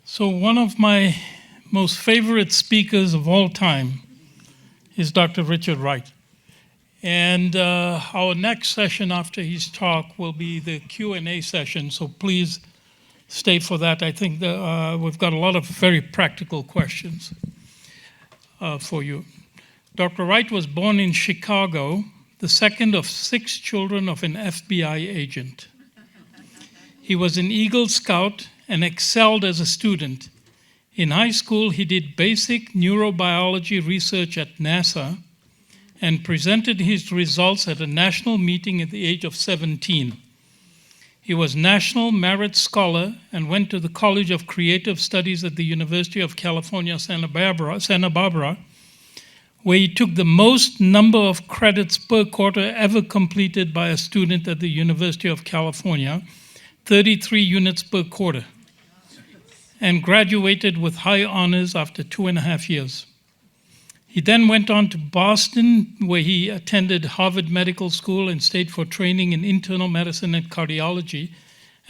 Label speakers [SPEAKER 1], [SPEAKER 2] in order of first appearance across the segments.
[SPEAKER 1] So one of my most favorite speakers of all time is Dr. Richard Wright. And our next session after his talk will be the Q&A session, so please stay for that. I think we've got a lot of very practical questions for you. Dr. Wright was born in Chicago, the second of 6 children of an FBI agent. He was an Eagle Scout and excelled as a student. In high school, he did basic neurobiology research at NASA and presented his results at a national meeting at the age of 17. He was National Merit Scholar and went to the College of Creative Studies at the University of California, Santa Barbara, where he took the most number of credits per quarter ever completed by a student at the University of California, 33 units per quarter, and graduated with high honors after 2.5 years. He then went on to Boston, where he attended Harvard Medical School and stayed for training in internal medicine and cardiology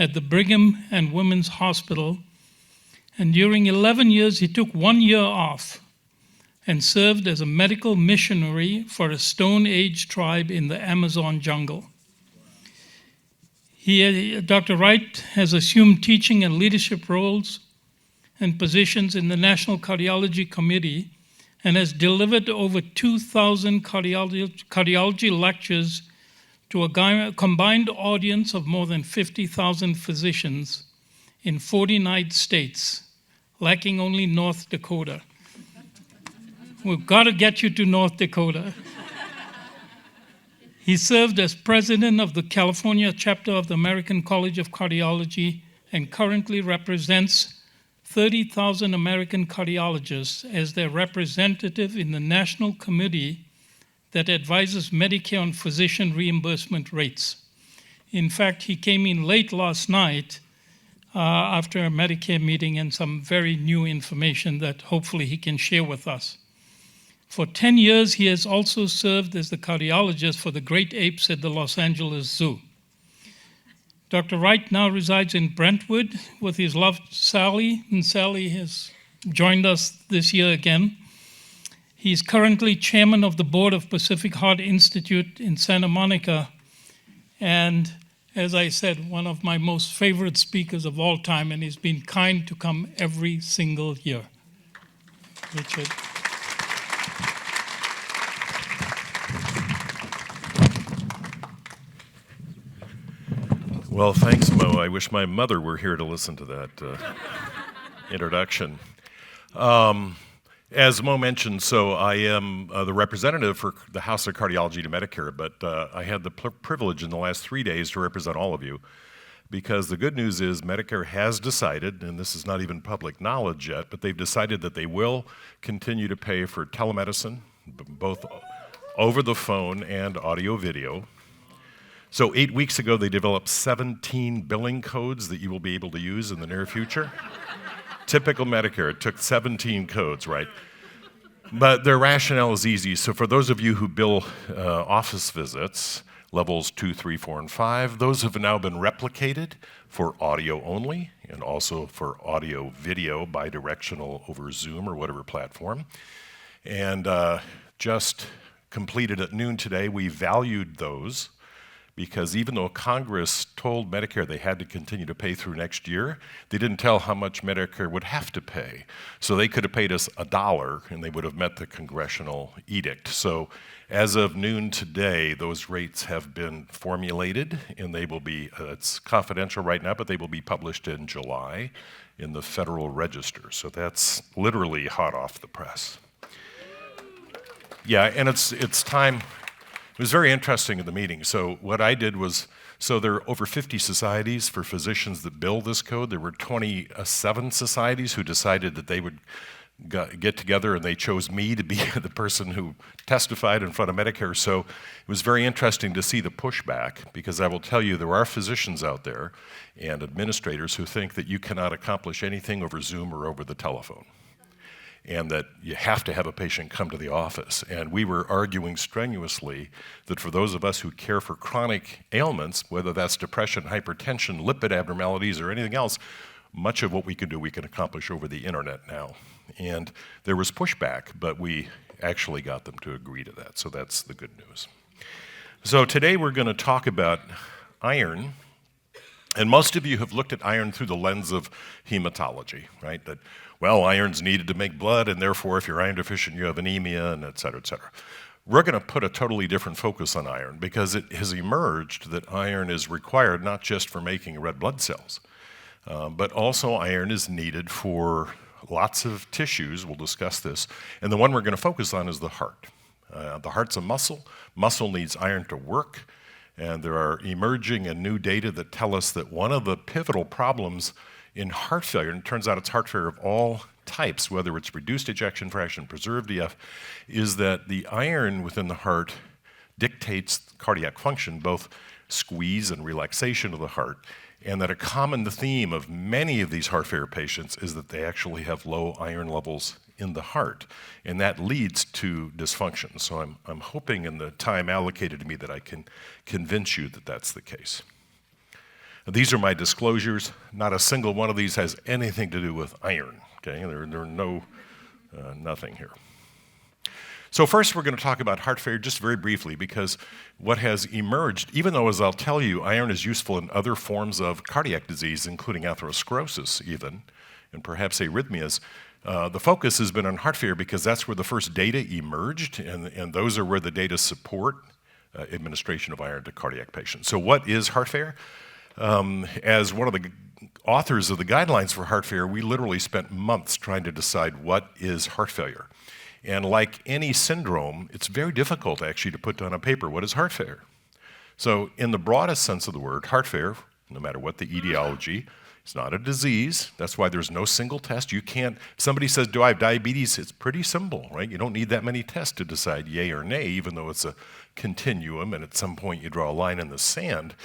[SPEAKER 1] at the Brigham and Women's Hospital. And during 11 years, he took 1 year off and served as a medical missionary for a Stone Age tribe in the Amazon jungle. Dr. Wright has assumed teaching and leadership roles and positions in the National Cardiology Committee and has delivered over 2,000 cardiology lectures to a combined audience of more than 50,000 physicians in 49 states, lacking only North Dakota. We've got to get you to North Dakota. He served as president of the California chapter of the American College of Cardiology and currently represents 30,000 American cardiologists as their representative in the national committee that advises Medicare on physician reimbursement rates. In fact, he came in late last night after a Medicare meeting and some very new information that hopefully he can share with us. For 10 years, he has also served as the cardiologist for the great apes at the Los Angeles Zoo. Dr. Wright now resides in Brentwood with his love, Sally, and Sally has joined us this year again. He's currently chairman of the board of Pacific Heart Institute in Santa Monica, and as I said, one of my most favorite speakers of all time, and he's been kind to come every single year. Richard.
[SPEAKER 2] Well, thanks, Mo. I wish my mother were here to listen to that introduction. As Mo mentioned, so I am the representative for the House of Cardiology to Medicare, but I had the privilege in the last 3 days to represent all of you, because the good news is Medicare has decided, and this is not even public knowledge yet, but they've decided that they will continue to pay for telemedicine, both over the phone and audio-video. So 8 weeks ago, they developed 17 billing codes that you will be able to use in the near future. Typical Medicare, it took 17 codes, right? But their rationale is easy. So for those of you who bill office visits, levels 2, 3, 4, and 5, those have now been replicated for audio only and also for audio video bidirectional over Zoom or whatever platform. And just completed at noon today, we valued those, because even though Congress told Medicare they had to continue to pay through next year, they didn't tell how much Medicare would have to pay. So they could have paid us $1 and they would have met the congressional edict. So as of noon today, those rates have been formulated and they will be, it's confidential right now, but they will be published in July in the Federal Register. So that's literally hot off the press. Yeah, and it's time. It was very interesting in the meeting. So what I did was, so there are over 50 societies for physicians that bill this code. There were 27 societies who decided that they would get together, and they chose me to be the person who testified in front of Medicare. So it was very interesting to see the pushback, because I will tell you there are physicians out there and administrators who think that you cannot accomplish anything over Zoom or over the telephone, and that you have to have a patient come to the office. And we were arguing strenuously that for those of us who care for chronic ailments, whether that's depression, hypertension, lipid abnormalities, or anything else, much of what we can do, we can accomplish over the internet now. And there was pushback, but we actually got them to agree to that, so that's the good news. So today we're going to talk about iron, and most of you have looked at iron through the lens of hematology, right? That, well, iron's needed to make blood, and therefore if you're iron deficient, you have anemia, and et cetera, et cetera. We're going to put a totally different focus on iron because it has emerged that iron is required not just for making red blood cells, but also iron is needed for lots of tissues. We'll discuss this. And the one we're going to focus on is the heart. The heart's a muscle. Muscle needs iron to work. And there are emerging and new data that tell us that one of the pivotal problems in heart failure, and it turns out it's heart failure of all types, whether it's reduced ejection fraction, preserved EF, is that the iron within the heart dictates cardiac function, both squeeze and relaxation of the heart, and that a common theme of many of these heart failure patients is that they actually have low iron levels in the heart, and that leads to dysfunction. So I'm hoping in the time allocated to me that I can convince you that that's the case. These are my disclosures. Not a single one of these has anything to do with iron. Okay, there are nothing here. So first we're going to talk about heart failure just very briefly because what has emerged, even though as I'll tell you, iron is useful in other forms of cardiac disease, including atherosclerosis even, and perhaps arrhythmias, the focus has been on heart failure because that's where the first data emerged, and those are where the data support administration of iron to cardiac patients. So what is heart failure? As one of the authors of the guidelines for heart failure, we literally spent months trying to decide what is heart failure. And like any syndrome, it's very difficult actually to put down on paper what is heart failure. So in the broadest sense of the word, heart failure, no matter what the etiology, it's not a disease. That's why there's no single test. You can't, if somebody says, do I have diabetes? It's pretty simple, right? You don't need that many tests to decide yay or nay, even though it's a continuum and at some point you draw a line in the sand.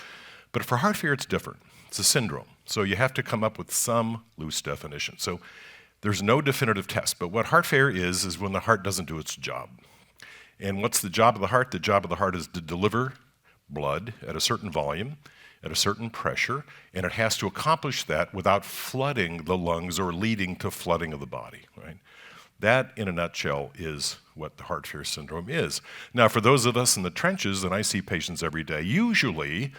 [SPEAKER 2] But for heart failure, it's different. It's a syndrome. So you have to come up with some loose definition. So there's no definitive test. But what heart failure is when the heart doesn't do its job. And what's the job of the heart? The job of the heart is to deliver blood at a certain volume, at a certain pressure, and it has to accomplish that without flooding the lungs or leading to flooding of the body, right? That, in a nutshell, is what the heart failure syndrome is. Now, for those of us in the trenches, and I see patients every day, usually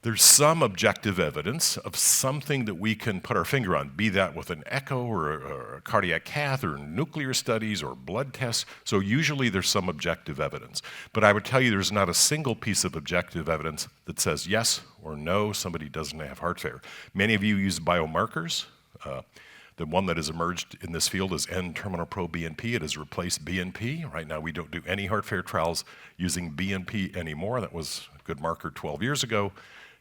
[SPEAKER 2] there's some objective evidence of something that we can put our finger on, be that with an echo or a cardiac cath or nuclear studies or blood tests. So usually there's some objective evidence. But I would tell you there's not a single piece of objective evidence that says yes or no, somebody doesn't have heart failure. Many of you use biomarkers. The one that has emerged in this field is N-terminal proBNP. It has replaced BNP. Right now we don't do any heart failure trials using BNP anymore. That was a good marker 12 years ago.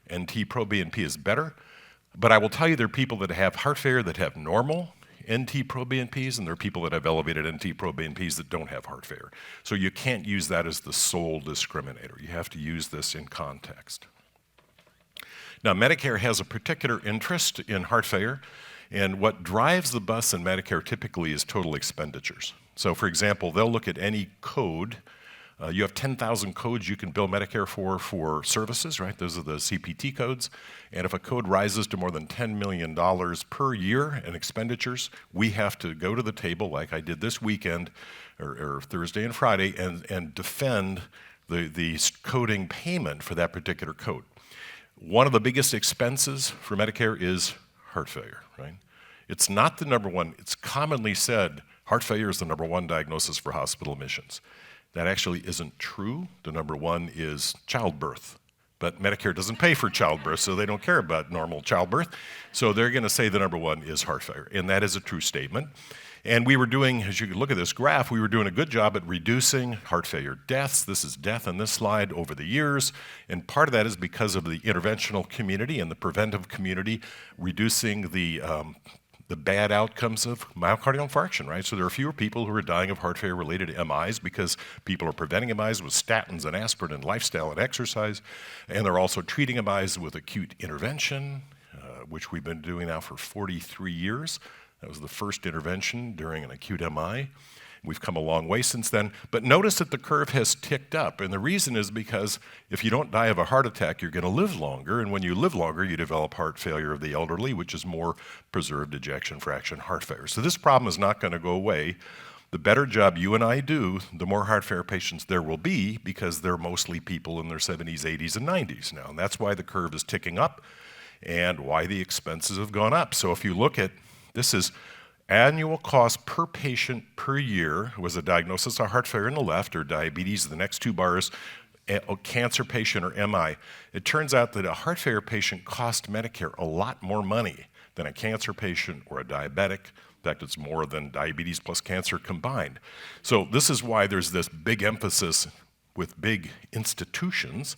[SPEAKER 2] NT-proBNP is better, but I will tell you there are people that have heart failure that have normal NT-proBNPs, and there are people that have elevated NT-proBNPs that don't have heart failure. So you can't use that as the sole discriminator. You have to use this in context. Now, Medicare has a particular interest in heart failure, and what drives the bus in Medicare typically is total expenditures. So, for example, they'll look at any code. You have 10,000 codes you can bill Medicare for services, right? Those are the CPT codes. And if a code rises to more than $10 million per year in expenditures, we have to go to the table like I did this weekend or Thursday and Friday and defend the coding payment for that particular code. One of the biggest expenses for Medicare is heart failure, right? It's not the number one. It's commonly said heart failure is the number one diagnosis for hospital admissions. That actually isn't true. The number one is childbirth. But Medicare doesn't pay for childbirth, so they don't care about normal childbirth. So they're going to say the number one is heart failure. And that is a true statement. And we were doing, as you can look at this graph, we were doing a good job at reducing heart failure deaths. This is death on this slide over the years. And part of that is because of the interventional community and the preventive community, reducing the bad outcomes of myocardial infarction, right? So there are fewer people who are dying of heart failure related to MIs because people are preventing MIs with statins and aspirin and lifestyle and exercise. And they're also treating MIs with acute intervention, which we've been doing now for 43 years. That was the first intervention during an acute MI. We've come a long way since then. But notice that the curve has ticked up. And the reason is because if you don't die of a heart attack, you're going to live longer. And when you live longer, you develop heart failure of the elderly, which is more preserved ejection fraction heart failure. So this problem is not going to go away. The better job you and I do, the more heart failure patients there will be, because they're mostly people in their 70s, 80s, and 90s now. And that's why the curve is ticking up and why the expenses have gone up. So if you look at, this is annual cost per patient per year, was a diagnosis of heart failure on the left, or diabetes, the next two bars, a cancer patient or MI. It turns out that a heart failure patient costs Medicare a lot more money than a cancer patient or a diabetic. In fact, it's more than diabetes plus cancer combined. So this is why there's this big emphasis with big institutions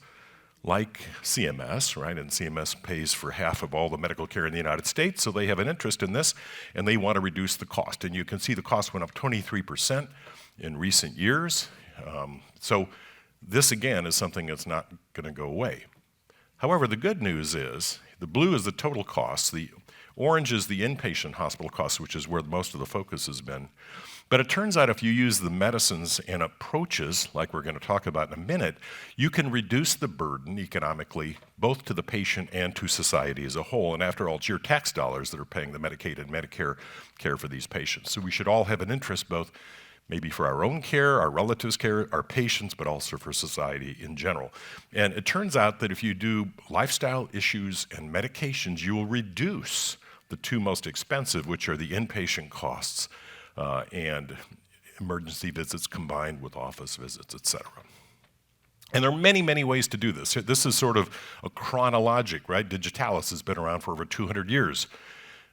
[SPEAKER 2] like CMS, right? And CMS pays for half of all the medical care in the United States, so they have an interest in this, and they want to reduce the cost. And you can see the cost went up 23% in recent years. So this, again, is something that's not going to go away. However, the good news is, the blue is the total cost, the orange is the inpatient hospital cost, which is where most of the focus has been. But it turns out if you use the medicines and approaches, like we're going to talk about in a minute, you can reduce the burden economically, both to the patient and to society as a whole. And after all, it's your tax dollars that are paying the Medicaid and Medicare care for these patients. So we should all have an interest, both maybe for our own care, our relatives' care, our patients, but also for society in general. And it turns out that if you do lifestyle issues and medications, you will reduce the two most expensive, which are the inpatient costs and emergency visits combined with office visits, et cetera. And there are many, many ways to do this. This is sort of a chronologic, right? Digitalis has been around for over 200 years.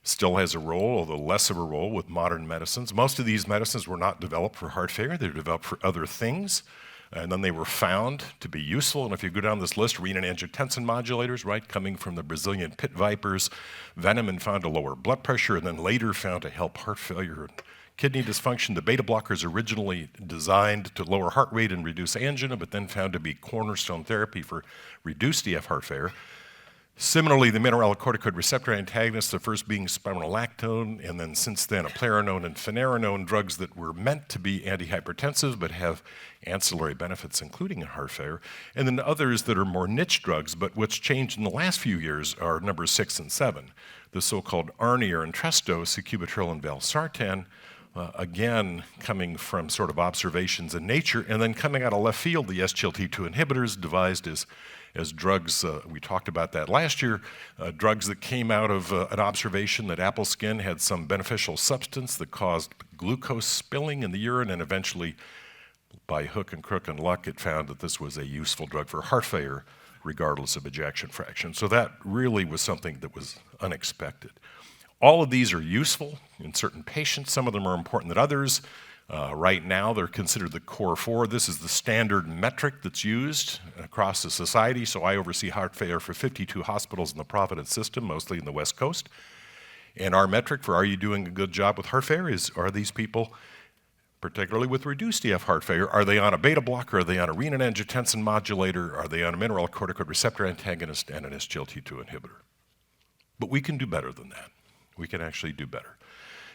[SPEAKER 2] Still has a role, although less of a role, with modern medicines. Most of these medicines were not developed for heart failure. They were developed for other things. And then they were found to be useful. And if you go down this list, renin-angiotensin modulators, right, coming from the Brazilian pit vipers, venom and found to lower blood pressure, and then later found to help heart failure and kidney dysfunction. The beta blockers originally designed to lower heart rate and reduce angina, but then found to be cornerstone therapy for reduced EF heart failure. Similarly, the mineralocorticoid receptor antagonists, the first being spironolactone, and then since then eplerenone and finerenone, drugs that were meant to be antihypertensive but have ancillary benefits, including in heart failure. And then others that are more niche drugs, but what's changed in the last few years are numbers 6 and 7, the so-called ARNI or Entresto, sacubitril and valsartan, again coming from sort of observations in nature, and then coming out of left field, the SGLT2 inhibitors devised as drugs, we talked about that last year, drugs that came out of an observation that apple skin had some beneficial substance that caused glucose spilling in the urine, and eventually, by hook and crook and luck, it found that this was a useful drug for heart failure, regardless of ejection fraction. So that really was something that was unexpected. All of these are useful in certain patients. Some of them are important than others. Right now, they're considered the core four. This is the standard metric that's used across the society. So I oversee heart failure for 52 hospitals in the Providence system, mostly in the West Coast. And our metric for are you doing a good job with heart failure is, are these people, particularly with reduced EF heart failure, are they on a beta blocker, are they on a renin-angiotensin modulator, are they on a mineralocorticoid receptor antagonist and an SGLT2 inhibitor? But we can do better than that. We can actually do better.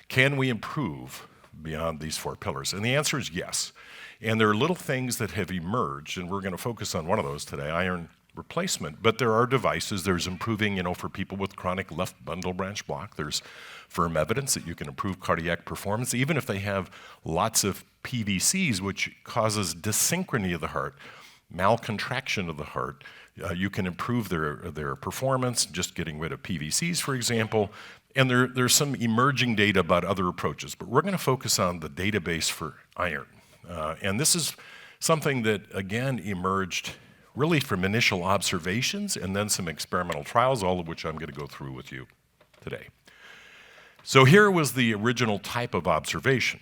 [SPEAKER 2] Can we improve beyond these four pillars? And the answer is yes. And there are little things that have emerged, and we're going to focus on one of those today, iron replacement. But there are devices. There's improving, for people with chronic left bundle branch block, there's firm evidence that you can improve cardiac performance, even if they have lots of PVCs, which causes dysynchrony of the heart, malcontraction of the heart. You can improve their performance, just getting rid of PVCs, for example. And there's some emerging data about other approaches, but we're going to focus on the database for iron. And this is something that, again, emerged really from initial observations and then some experimental trials, all of which I'm going to go through with you today. So here was the original type of observation.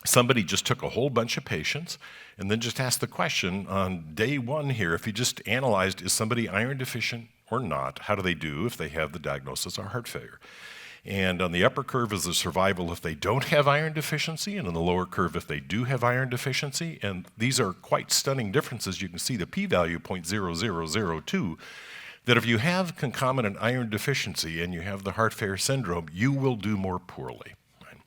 [SPEAKER 2] Somebody just took a whole bunch of patients and then just asked the question on day one here, if you just analyzed, is somebody iron deficient or not? How do they do if they have the diagnosis of heart failure? And on the upper curve is the survival if they don't have iron deficiency, and on the lower curve if they do have iron deficiency. And these are quite stunning differences. You can see the p-value 0.0002, that if you have concomitant iron deficiency and you have the heart failure syndrome, you will do more poorly. Right?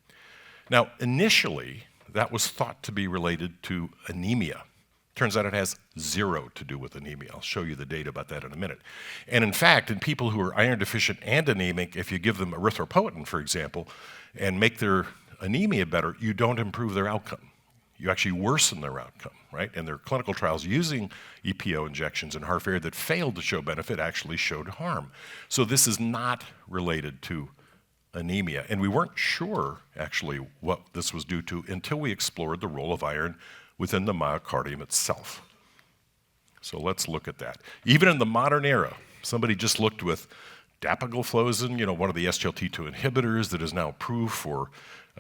[SPEAKER 2] Now, initially, that was thought to be related to anemia. Turns out it has zero to do with anemia. I'll show you the data about that in a minute. And in fact, in people who are iron deficient and anemic, if you give them erythropoietin, for example, and make their anemia better, you don't improve their outcome. You actually worsen their outcome, right? And their clinical trials using EPO injections in heart failure that failed to show benefit actually showed harm. So this is not related to anemia. And we weren't sure, actually, what this was due to until we explored the role of iron within the myocardium itself. So let's look at that. Even in the modern era, somebody just looked with dapagliflozin, one of the SGLT2 inhibitors that is now approved for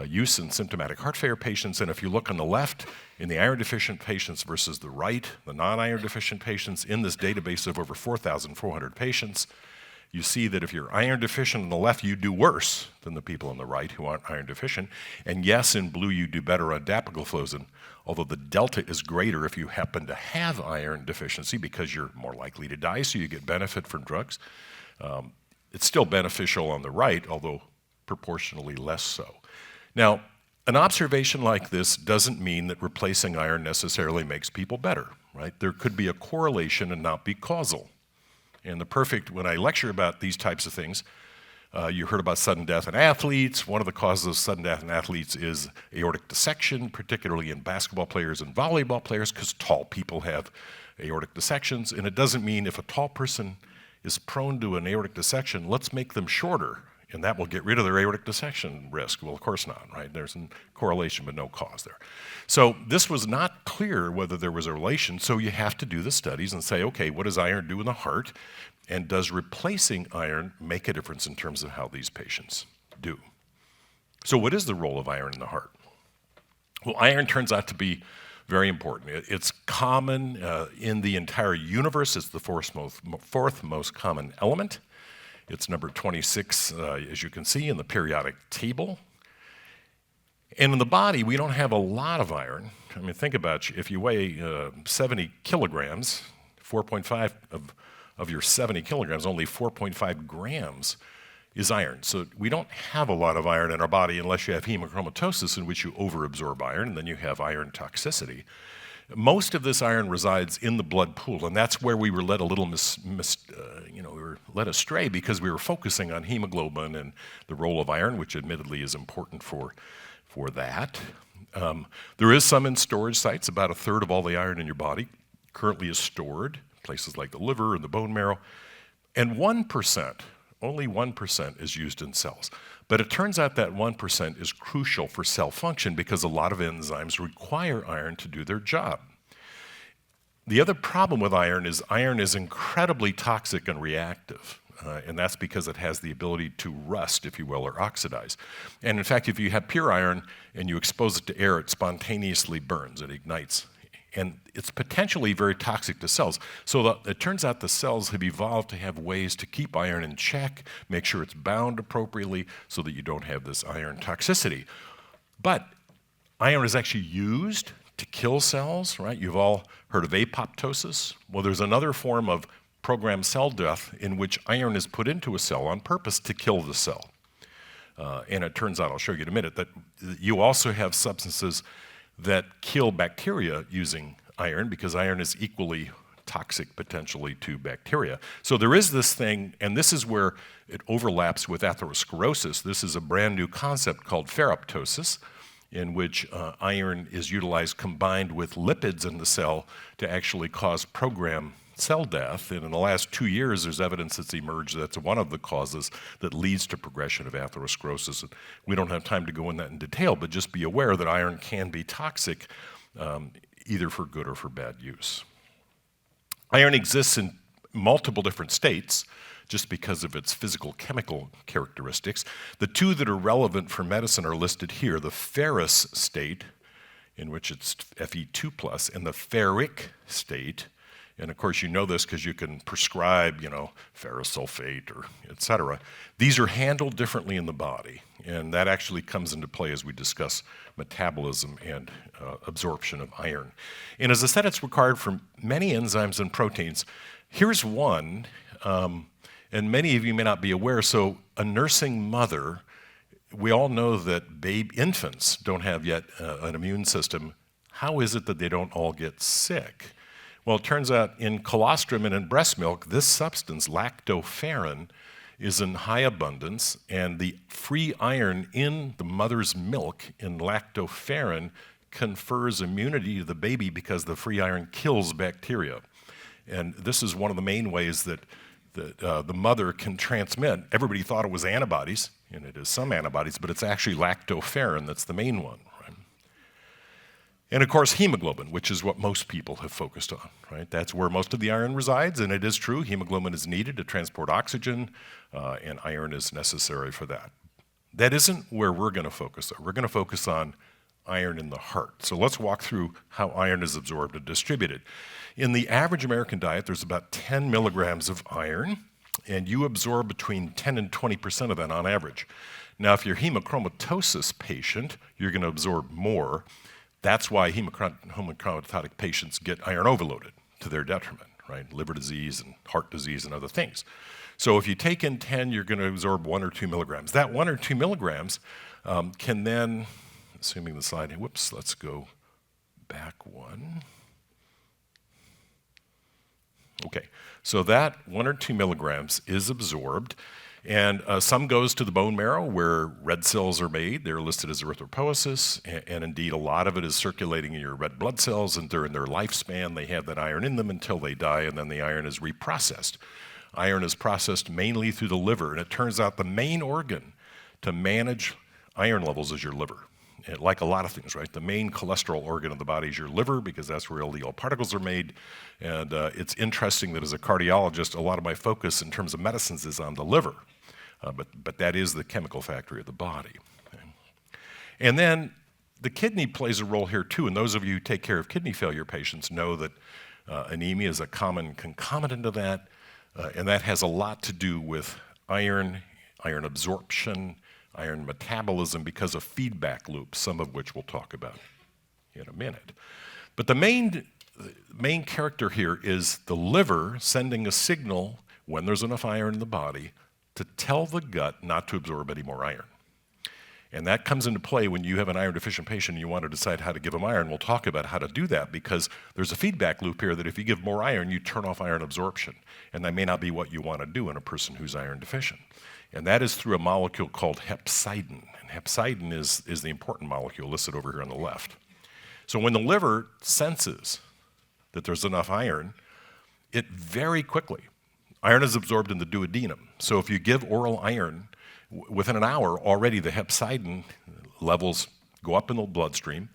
[SPEAKER 2] use in symptomatic heart failure patients. And if you look on the left, in the iron deficient patients versus the right, the non-iron deficient patients, in this database of over 4,400 patients, you see that if you're iron deficient on the left, you do worse than the people on the right who aren't iron deficient. And yes, in blue, you do better on dapagliflozin, although the delta is greater if you happen to have iron deficiency because you're more likely to die, so you get benefit from drugs. It's still beneficial on the right, although proportionally less so. Now, an observation like this doesn't mean that replacing iron necessarily makes people better, right? There could be a correlation and not be causal. And when I lecture about these types of things, you heard about sudden death in athletes. One of the causes of sudden death in athletes is aortic dissection, particularly in basketball players and volleyball players, because tall people have aortic dissections. And it doesn't mean if a tall person is prone to an aortic dissection, let's make them shorter, and that will get rid of their aortic dissection risk. Well, of course not, right? There's a correlation, but no cause there. So this was not clear whether there was a relation, so you have to do the studies and say, okay, what does iron do in the heart? And does replacing iron make a difference in terms of how these patients do? So what is the role of iron in the heart? Well, iron turns out to be very important. It's common in the entire universe. It's the fourth most common element. It's number 26, as you can see, in the periodic table. And in the body, we don't have a lot of iron. I mean, think about if you weigh 70 kilograms, 4.5 of your 70 kilograms, only 4.5 grams is iron. So we don't have a lot of iron in our body unless you have hemochromatosis, in which you overabsorb iron, and then you have iron toxicity. Most of this iron resides in the blood pool, and that's where we were led a little we were led astray because we were focusing on hemoglobin and the role of iron, which admittedly is important for that. There is some in storage sites. About a third of all the iron in your body currently is stored, places like the liver and the bone marrow, and 1%, only 1% is used in cells. But it turns out that 1% is crucial for cell function because a lot of enzymes require iron to do their job. The other problem with iron is incredibly toxic and reactive, and that's because it has the ability to rust, if you will, or oxidize. And in fact, if you have pure iron and you expose it to air, it spontaneously burns, it ignites. And it's potentially very toxic to cells. So it turns out the cells have evolved to have ways to keep iron in check, make sure it's bound appropriately so that you don't have this iron toxicity. But iron is actually used to kill cells, right? You've all heard of apoptosis. Well, there's another form of programmed cell death in which iron is put into a cell on purpose to kill the cell. And it turns out, I'll show you in a minute, that you also have substances that kill bacteria using iron because iron is equally toxic potentially to bacteria. So there is this thing, and this is where it overlaps with atherosclerosis. This is a brand new concept called ferroptosis, in which iron is utilized combined with lipids in the cell to actually cause programmed cell death. And in the last 2 years, there's evidence that's emerged that's one of the causes that leads to progression of atherosclerosis. And we don't have time to go in that in detail, but just be aware that iron can be toxic, either for good or for bad use. Iron exists in multiple different states just because of its physical chemical characteristics. The two that are relevant for medicine are listed here: the ferrous state, in which it's Fe2+, and the ferric state. And of course, you know this because you can prescribe, ferrous sulfate or et cetera. These are handled differently in the body, and that actually comes into play as we discuss metabolism and absorption of iron. And as I said, it's required for many enzymes and proteins. Here's one, and many of you may not be aware. So a nursing mother we all know that infants don't have yet an immune system. How is it that they don't all get sick? Well, it turns out in colostrum and in breast milk, this substance, lactoferrin, is in high abundance, and the free iron in the mother's milk in lactoferrin confers immunity to the baby because the free iron kills bacteria. And this is one of the main ways that the mother can transmit. Everybody thought it was antibodies, and it is some antibodies, but it's actually lactoferrin that's the main one. Right? And of course, hemoglobin, which is what most people have focused on. Right? That's where most of the iron resides, and it is true, hemoglobin is needed to transport oxygen, and iron is necessary for that. That isn't where we're going to focus, though. We're going to focus on iron in the heart. So let's walk through how iron is absorbed and distributed. In the average American diet, there's about 10 milligrams of iron, and you absorb between 10 and 20% of that on average. Now, if you're a hemochromatosis patient, you're going to absorb more. That's why hemochromatotic patients get iron overloaded to their detriment, right? Liver disease and heart disease and other things. So if you take in 10, you're going to absorb 1 or 2 milligrams. That 1 or 2 milligrams can then, assuming the slide, whoops, let's go back one. Okay, so that 1 or 2 milligrams is absorbed, and some goes to the bone marrow where red cells are made. They're listed as erythropoiesis, and indeed a lot of it is circulating in your red blood cells, and during their lifespan they have that iron in them until they die, and then the iron is reprocessed. Iron is processed mainly through the liver, and it turns out the main organ to manage iron levels is your liver. And like a lot of things, right? The main cholesterol organ of the body is your liver because that's where LDL particles are made. And it's interesting that as a cardiologist, a lot of my focus in terms of medicines is on the liver. But that is the chemical factory of the body. Okay? And then the kidney plays a role here too. And those of you who take care of kidney failure patients know that anemia is a common concomitant of that. And that has a lot to do with iron absorption, iron metabolism because of feedback loops, some of which we'll talk about in a minute. But the main character here is the liver sending a signal when there's enough iron in the body to tell the gut not to absorb any more iron. And that comes into play when you have an iron deficient patient and you want to decide how to give them iron. We'll talk about how to do that because there's a feedback loop here that if you give more iron, you turn off iron absorption. And that may not be what you want to do in a person who's iron deficient. And that is through a molecule called hepcidin. And hepcidin is the important molecule listed over here on the left. So when the liver senses that there's enough iron, it very quickly, iron is absorbed in the duodenum. So if you give oral iron, within an hour, already the hepcidin levels go up in the bloodstream,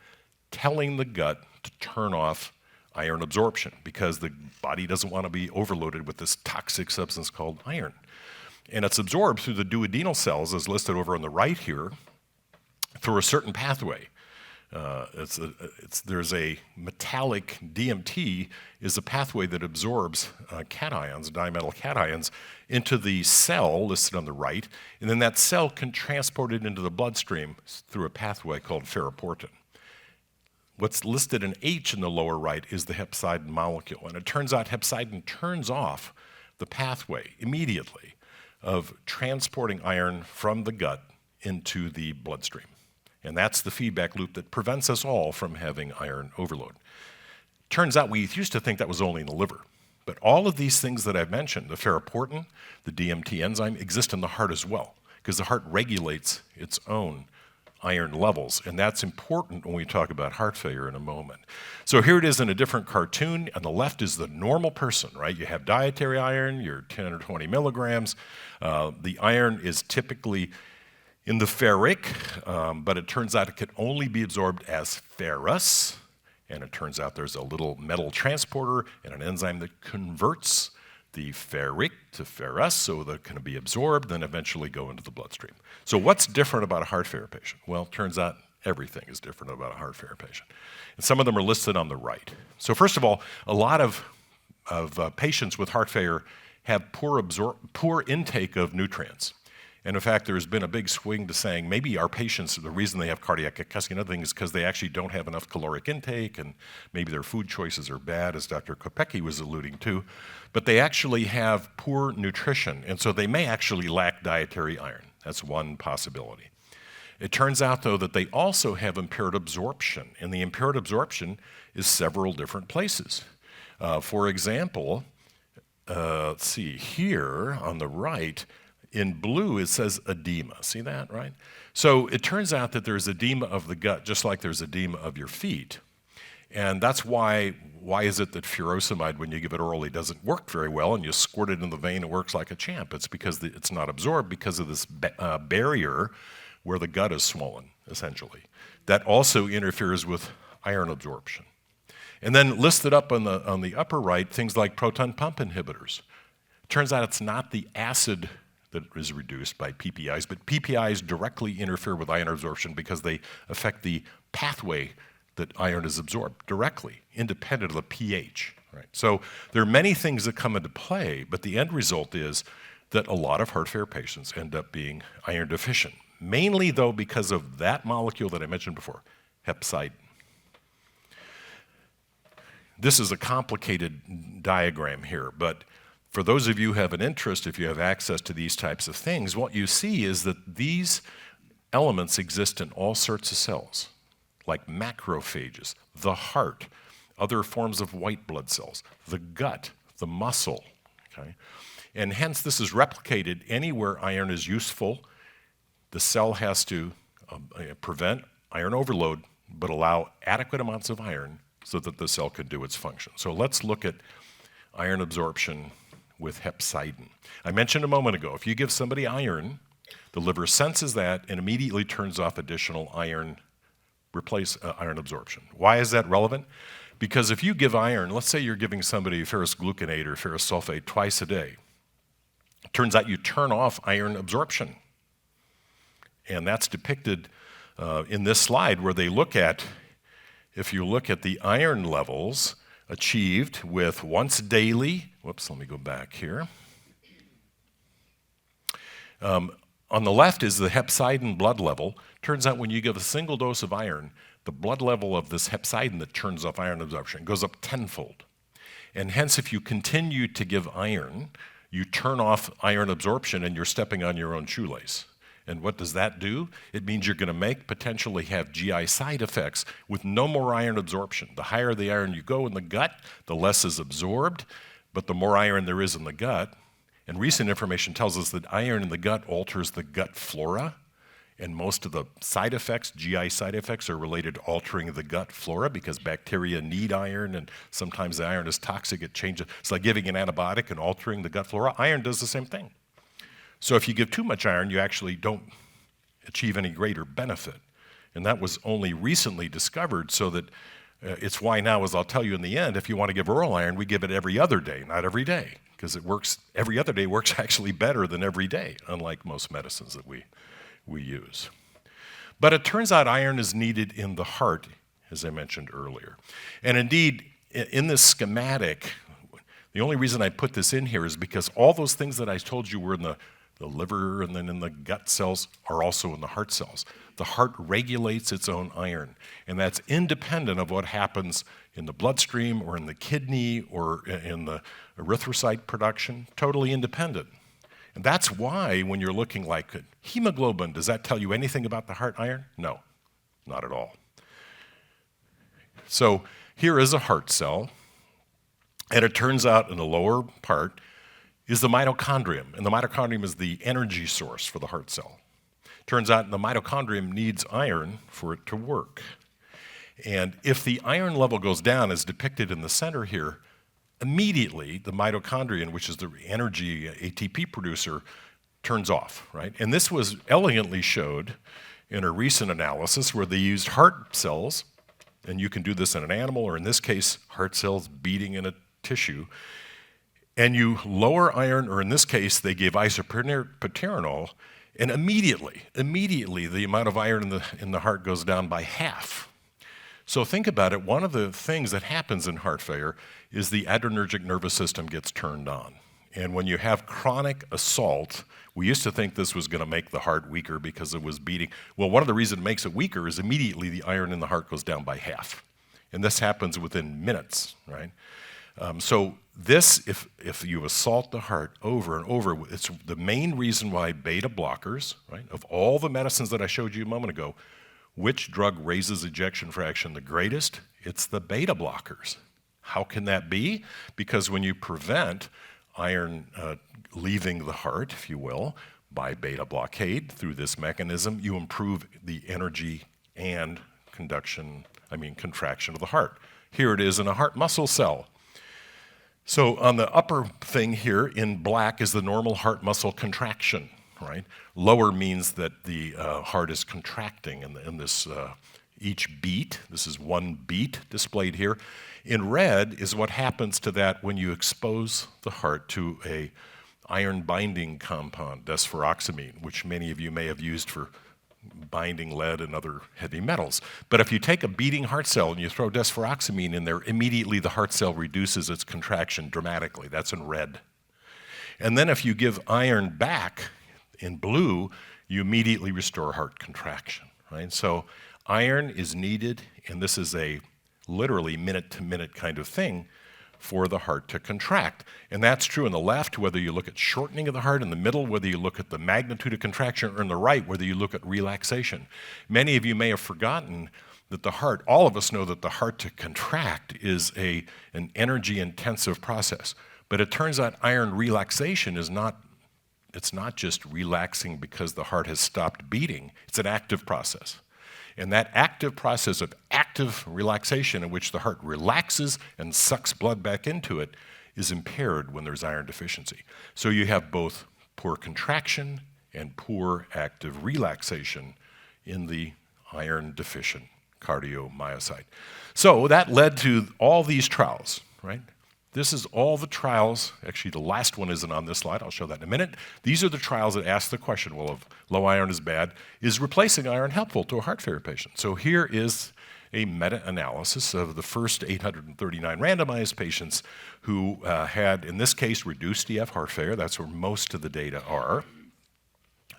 [SPEAKER 2] telling the gut to turn off iron absorption because the body doesn't want to be overloaded with this toxic substance called iron. And it's absorbed through the duodenal cells, as listed over on the right here, through a certain pathway. There's a metallic DMT is a pathway that absorbs cations, dimetal cations, into the cell listed on the right, and then that cell can transport it into the bloodstream through a pathway called ferroportin. What's listed in H in the lower right is the hepcidin molecule, and it turns out hepcidin turns off the pathway immediately of transporting iron from the gut into the bloodstream. And that's the feedback loop that prevents us all from having iron overload. Turns out we used to think that was only in the liver. But all of these things that I've mentioned, the ferroportin, the DMT enzyme, exist in the heart as well, because the heart regulates its own iron levels. And that's important when we talk about heart failure in a moment. So here it is in a different cartoon. On the left is the normal person, right? You have dietary iron, you're 10 or 20 milligrams. The iron is typically in the ferric, but it turns out it can only be absorbed as ferrous, and it turns out there's a little metal transporter and an enzyme that converts the ferric to ferrous so that it can be absorbed, then eventually go into the bloodstream. So what's different about a heart failure patient? Well, it turns out everything is different about a heart failure patient. And some of them are listed on the right. So first of all, a lot of patients with heart failure have poor intake of nutrients. And in fact, there's been a big swing to saying maybe our patients, the reason they have cardiac arrest and other things is because they actually don't have enough caloric intake, and maybe their food choices are bad, as Dr. Kopecky was alluding to, but they actually have poor nutrition, and so they may actually lack dietary iron. That's one possibility. It turns out, though, that they also have impaired absorption, and the impaired absorption is several different places. For example, let's see, here on the right, in blue, it says edema. See that, right? So it turns out that there's edema of the gut, just like there's edema of your feet. And that's why is it that furosemide, when you give it orally, doesn't work very well, and you squirt it in the vein, it works like a champ? It's because it's not absorbed because of this barrier where the gut is swollen, essentially. That also interferes with iron absorption. And then listed up on the upper right, things like proton pump inhibitors. Turns out it's not the acid that is reduced by PPIs, but PPIs directly interfere with iron absorption because they affect the pathway that iron is absorbed directly, independent of the pH. Right? So there are many things that come into play, but the end result is that a lot of heart failure patients end up being iron deficient, mainly, though, because of that molecule that I mentioned before, hepcidin. This is a complicated diagram here, but for those of you who have an interest, if you have access to these types of things, what you see is that these elements exist in all sorts of cells, like macrophages, the heart, other forms of white blood cells, the gut, the muscle, okay? And hence this is replicated anywhere iron is useful. The cell has to prevent iron overload, but allow adequate amounts of iron so that the cell can do its function. So let's look at iron absorption with hepcidin. I mentioned a moment ago, if you give somebody iron, the liver senses that and immediately turns off additional iron absorption. Why is that relevant? Because if you give iron, let's say you're giving somebody ferrous gluconate or ferrous sulfate twice a day, it turns out you turn off iron absorption. And that's depicted in this slide where they look at, if you look at the iron levels achieved with once daily, whoops, let me go back here. On the left is the hepcidin blood level. Turns out when you give a single dose of iron, the blood level of this hepcidin that turns off iron absorption goes up tenfold. And hence, if you continue to give iron, you turn off iron absorption and you're stepping on your own shoelace. And what does that do? It means you're going to potentially have GI side effects with no more iron absorption. The higher the iron you go in the gut, the less is absorbed, but the more iron there is in the gut. And recent information tells us that iron in the gut alters the gut flora, and most of the side effects, GI side effects, are related to altering the gut flora because bacteria need iron, and sometimes the iron is toxic, it changes. It's like giving an antibiotic and altering the gut flora. Iron does the same thing. So if you give too much iron, you actually don't achieve any greater benefit. And that was only recently discovered, so that it's why now, as I'll tell you in the end, if you want to give oral iron, we give it every other day, not every day, because it works, every other day works actually better than every day, unlike most medicines that we use. But it turns out iron is needed in the heart, as I mentioned earlier. And indeed, in this schematic, the only reason I put this in here is because all those things that I told you were in the liver and then in the gut cells are also in the heart cells. The heart regulates its own iron, and that's independent of what happens in the bloodstream or in the kidney or in the erythrocyte production, totally independent. And that's why when you're looking like hemoglobin, does that tell you anything about the heart iron? No, not at all. So here is a heart cell, and it turns out in the lower part is the mitochondrium, and the mitochondrium is the energy source for the heart cell. Turns out the mitochondrium needs iron for it to work. And if the iron level goes down, as depicted in the center here, immediately the mitochondrion, which is the energy ATP producer, turns off, right? And this was elegantly showed in a recent analysis where they used heart cells, and you can do this in an animal, or in this case, heart cells beating in a tissue, and you lower iron, or in this case, they gave isoproterenol, and immediately, the amount of iron in the heart goes down by half. So think about it. One of the things that happens in heart failure is the adrenergic nervous system gets turned on. And when you have chronic assault, we used to think this was going to make the heart weaker because it was beating. Well, one of the reasons it makes it weaker is immediately the iron in the heart goes down by half. And this happens within minutes, right? So this, if you assault the heart over and over, it's the main reason why beta blockers, right, of all the medicines that I showed you a moment ago, which drug raises ejection fraction the greatest? It's the beta blockers. How can that be? Because when you prevent iron leaving the heart, if you will, by beta blockade through this mechanism, you improve the energy and contraction of the heart. Here it is in a heart muscle cell. So on the upper thing here in black is the normal heart muscle contraction, right? Lower means that the heart is contracting in this each beat. This is one beat displayed here. In red is what happens to that when you expose the heart to a iron binding compound, desferoxamine, which many of you may have used for binding lead and other heavy metals. But if you take a beating heart cell and you throw desferoxamine in there, immediately the heart cell reduces its contraction dramatically. That's in red. And then if you give iron back in blue, you immediately restore heart contraction, right? So iron is needed, and this is a literally minute-to-minute kind of thing for the heart to contract. And that's true in the left, whether you look at shortening of the heart, in the middle, whether you look at the magnitude of contraction, or in the right, whether you look at relaxation. Many of you may have forgotten that the heart, all of us know that the heart to contract is an energy-intensive process. But it turns out iron relaxation is it's not just relaxing because the heart has stopped beating, it's an active process. And that active process of active relaxation in which the heart relaxes and sucks blood back into it is impaired when there's iron deficiency. So you have both poor contraction and poor active relaxation in the iron deficient cardiomyocyte. So that led to all these trials, right? This is all the trials. Actually, the last one isn't on this slide. I'll show that in a minute. These are the trials that ask the question, well, if low iron is bad, is replacing iron helpful to a heart failure patient? So here is a meta-analysis of the first 839 randomized patients who had, in this case, reduced EF heart failure. That's where most of the data are.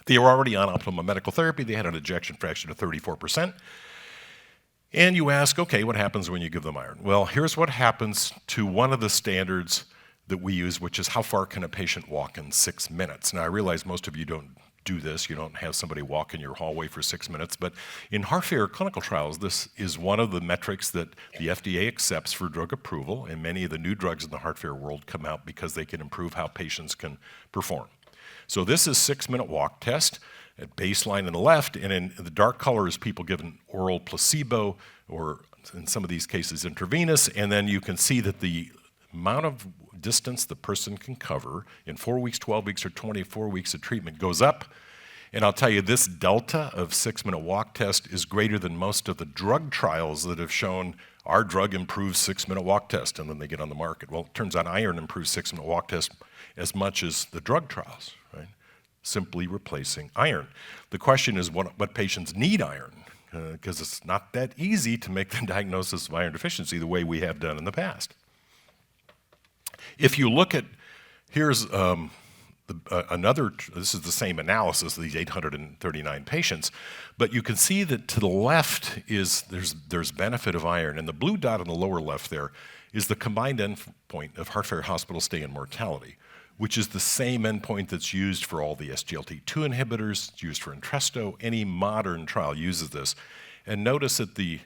[SPEAKER 2] They were already on optimal medical therapy. They had an ejection fraction of 34%. And you ask, okay, what happens when you give them iron? Well, here's what happens to one of the standards that we use, which is how far can a patient walk in 6 minutes? Now, I realize most of you don't do this. You don't have somebody walk in your hallway for 6 minutes. But in heart failure clinical trials, this is one of the metrics that the FDA accepts for drug approval. And many of the new drugs in the heart failure world come out because they can improve how patients can perform. So this is 6-minute walk test at baseline in the left, and in the dark color is people given oral placebo, or in some of these cases intravenous, and then you can see that the amount of distance the person can cover in 4 weeks, 12 weeks, or 24 weeks of treatment goes up. And I'll tell you, this delta of 6-minute walk test is greater than most of the drug trials that have shown our drug improves 6-minute walk test, and then they get on the market. Well, it turns out iron improves 6-minute walk test as much as the drug trials, right? Simply replacing iron. The question is what patients need iron, because it's not that easy to make the diagnosis of iron deficiency the way we have done in the past. If you look at, here's this is the same analysis of these 839 patients, but you can see that to the left is there's benefit of iron, and the blue dot on the lower left there is the combined endpoint of heart failure hospital stay and mortality, which is the same endpoint that's used for all the SGLT2 inhibitors, it's used for Entresto. Any modern trial uses this. And notice that the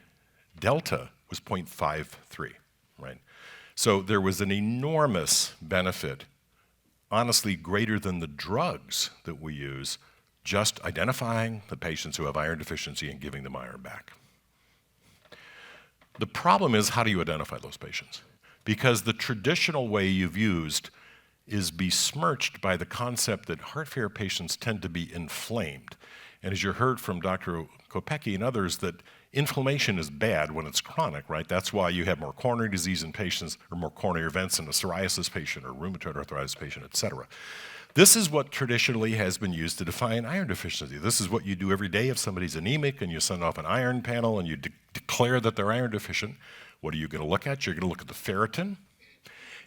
[SPEAKER 2] delta was 0.53, right? So there was an enormous benefit, honestly greater than the drugs that we use, just identifying the patients who have iron deficiency and giving them iron back. The problem is, how do you identify those patients? Because the traditional way you've used is besmirched by the concept that heart failure patients tend to be inflamed. And as you heard from Dr. Kopecki and others, that inflammation is bad when it's chronic, right? That's why you have more coronary disease in patients, or more coronary events in a psoriasis patient or rheumatoid arthritis patient, et cetera. This is what traditionally has been used to define iron deficiency. This is what you do every day if somebody's anemic and you send off an iron panel and you declare that they're iron deficient. What are you going to look at? You're going to look at the ferritin,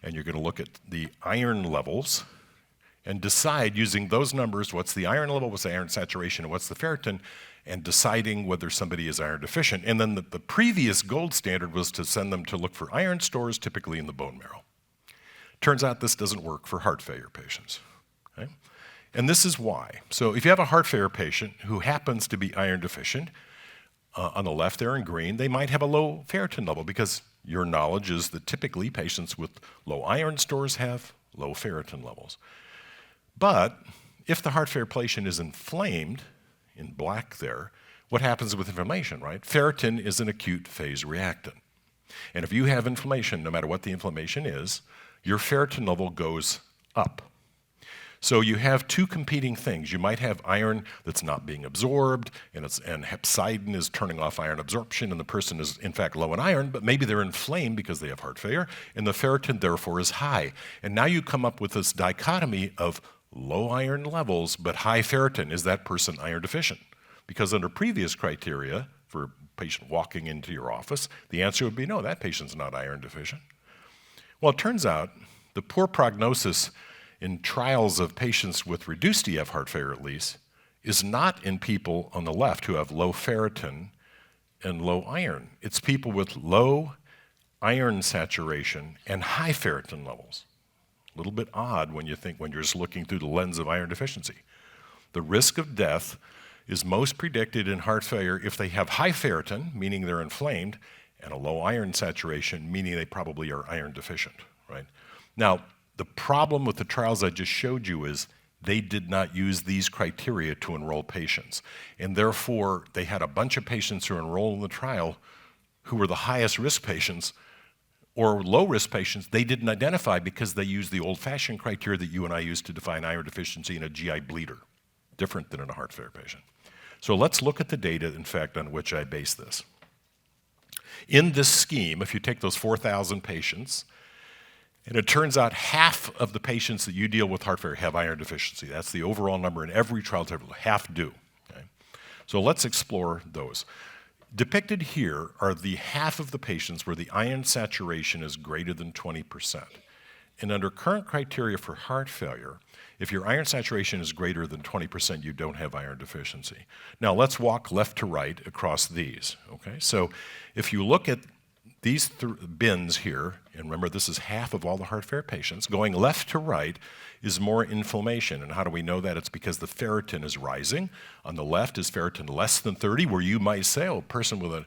[SPEAKER 2] and you're going to look at the iron levels and decide, using those numbers, what's the iron level, what's the iron saturation, and what's the ferritin, and deciding whether somebody is iron deficient. And then the previous gold standard was to send them to look for iron stores, typically in the bone marrow. Turns out this doesn't work for heart failure patients. Okay? And this is why. So if you have a heart failure patient who happens to be iron deficient, on the left there in green, they might have a low ferritin level because your knowledge is that typically patients with low iron stores have low ferritin levels. But if the heart failure patient is inflamed, in black there, what happens with inflammation, right? Ferritin is an acute phase reactant. And if you have inflammation, no matter what the inflammation is, your ferritin level goes up. So you have two competing things. You might have iron that's not being absorbed, and hepcidin is turning off iron absorption, and the person is in fact low in iron, but maybe they're inflamed because they have heart failure, and the ferritin therefore is high. And now you come up with this dichotomy of low iron levels but high ferritin. Is that person iron deficient? Because under previous criteria for a patient walking into your office, the answer would be no, that patient's not iron deficient. Well, it turns out the poor prognosis in trials of patients with reduced EF heart failure at least is not in people on the left who have low ferritin and low iron. It's people with low iron saturation and high ferritin levels. A little bit odd when you're just looking through the lens of iron deficiency. The risk of death is most predicted in heart failure if they have high ferritin, meaning they're inflamed, and a low iron saturation, meaning they probably are iron deficient, right? Now, the problem with the trials I just showed you is they did not use these criteria to enroll patients. And therefore, they had a bunch of patients who were enrolled in the trial who were the highest risk patients or low-risk patients they didn't identify because they used the old-fashioned criteria that you and I use to define iron deficiency in a GI bleeder, different than in a heart failure patient. So let's look at the data, in fact, on which I base this. In this scheme, if you take those 4,000 patients, and it turns out half of the patients that you deal with heart failure have iron deficiency. That's the overall number in every trial, half do. Okay? So let's explore those. Depicted here are the half of the patients where the iron saturation is greater than 20%. And under current criteria for heart failure, if your iron saturation is greater than 20%, you don't have iron deficiency. Now let's walk left to right across these. Okay? So if you look at these bins here, and remember this is half of all the heart failure patients, going left to right is more inflammation. And how do we know that? It's because the ferritin is rising. On the left is ferritin less than 30, where you might say, oh, a person with a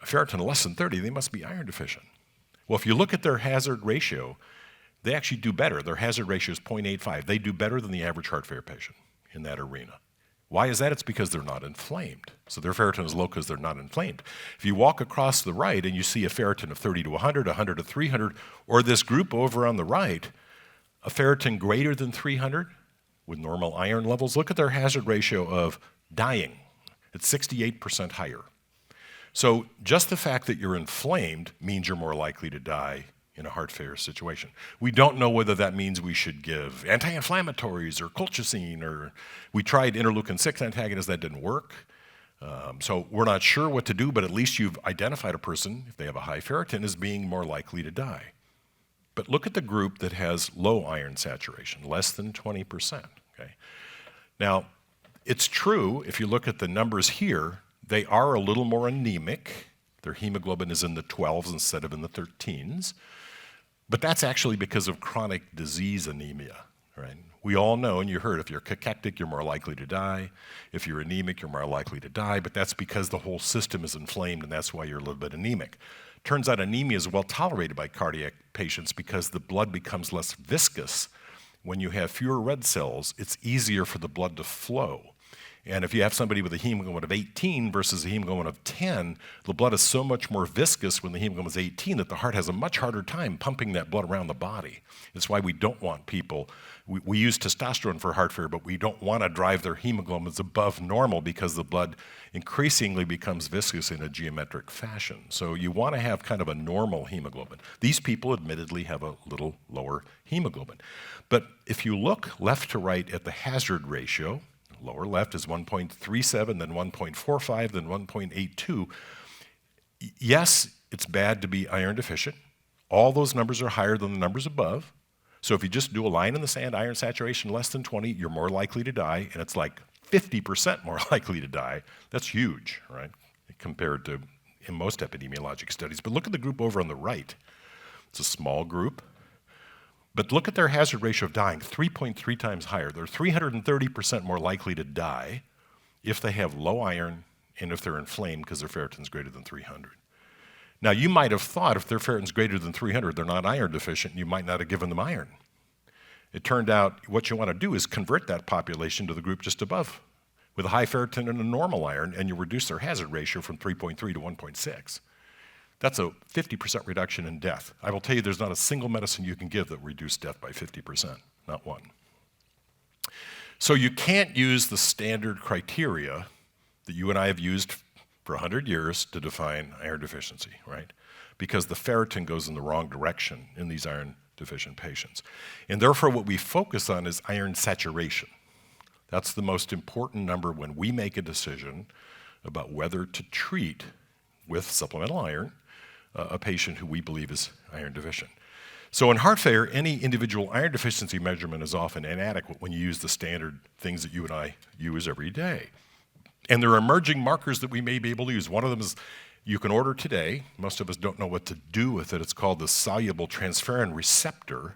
[SPEAKER 2] ferritin less than 30, they must be iron deficient. Well, if you look at their hazard ratio, they actually do better. Their hazard ratio is 0.85. They do better than the average heart failure patient in that arena. Why is that? It's because they're not inflamed. So their ferritin is low because they're not inflamed. If you walk across the right and you see a ferritin of 30 to 100, 100 to 300, or this group over on the right, a ferritin greater than 300 with normal iron levels, look at their hazard ratio of dying. It's 68% higher. So just the fact that you're inflamed means you're more likely to die in a heart failure situation. We don't know whether that means we should give anti-inflammatories or colchicine, or we tried interleukin-6 antagonists, that didn't work. So we're not sure what to do, but at least you've identified a person, if they have a high ferritin, as being more likely to die. But look at the group that has low iron saturation, less than 20%. Okay? Now, it's true, if you look at the numbers here, they are a little more anemic. Their hemoglobin is in the 12s instead of in the 13s. But that's actually because of chronic disease anemia, right? We all know, and you heard, if you're cachectic, you're more likely to die. If you're anemic, you're more likely to die, but that's because the whole system is inflamed, and that's why you're a little bit anemic. Turns out anemia is well tolerated by cardiac patients because the blood becomes less viscous. When you have fewer red cells, it's easier for the blood to flow. And if you have somebody with a hemoglobin of 18 versus a hemoglobin of 10, the blood is so much more viscous when the hemoglobin is 18 that the heart has a much harder time pumping that blood around the body. That's why we don't want people, we use testosterone for heart failure, but we don't want to drive their hemoglobins above normal because the blood increasingly becomes viscous in a geometric fashion. So you want to have kind of a normal hemoglobin. These people admittedly have a little lower hemoglobin. But if you look left to right at the hazard ratio, lower left is 1.37, then 1.45, then 1.82. Yes, it's bad to be iron deficient. All those numbers are higher than the numbers above. So if you just do a line in the sand, iron saturation less than 20, you're more likely to die, and it's like 50% more likely to die. That's huge, right, compared to in most epidemiologic studies. But look at the group over on the right. It's a small group. But look at their hazard ratio of dying, 3.3 times higher. They're 330% more likely to die if they have low iron and if they're inflamed because their ferritin's greater than 300. Now, you might have thought if their ferritin's greater than 300, they're not iron deficient, and you might not have given them iron. It turned out what you want to do is convert that population to the group just above with a high ferritin and a normal iron, and you reduce their hazard ratio from 3.3 to 1.6. That's a 50% reduction in death. I will tell you there's not a single medicine you can give that will reduce death by 50%, not one. So you can't use the standard criteria that you and I have used for 100 years to define iron deficiency, right? Because the ferritin goes in the wrong direction in these iron deficient patients. And therefore what we focus on is iron saturation. That's the most important number when we make a decision about whether to treat with supplemental iron a patient who we believe is iron deficient. So in heart failure, any individual iron deficiency measurement is often inadequate when you use the standard things that you and I use every day. And there are emerging markers that we may be able to use. One of them is you can order today. Most of us don't know what to do with it. It's called the soluble transferrin receptor.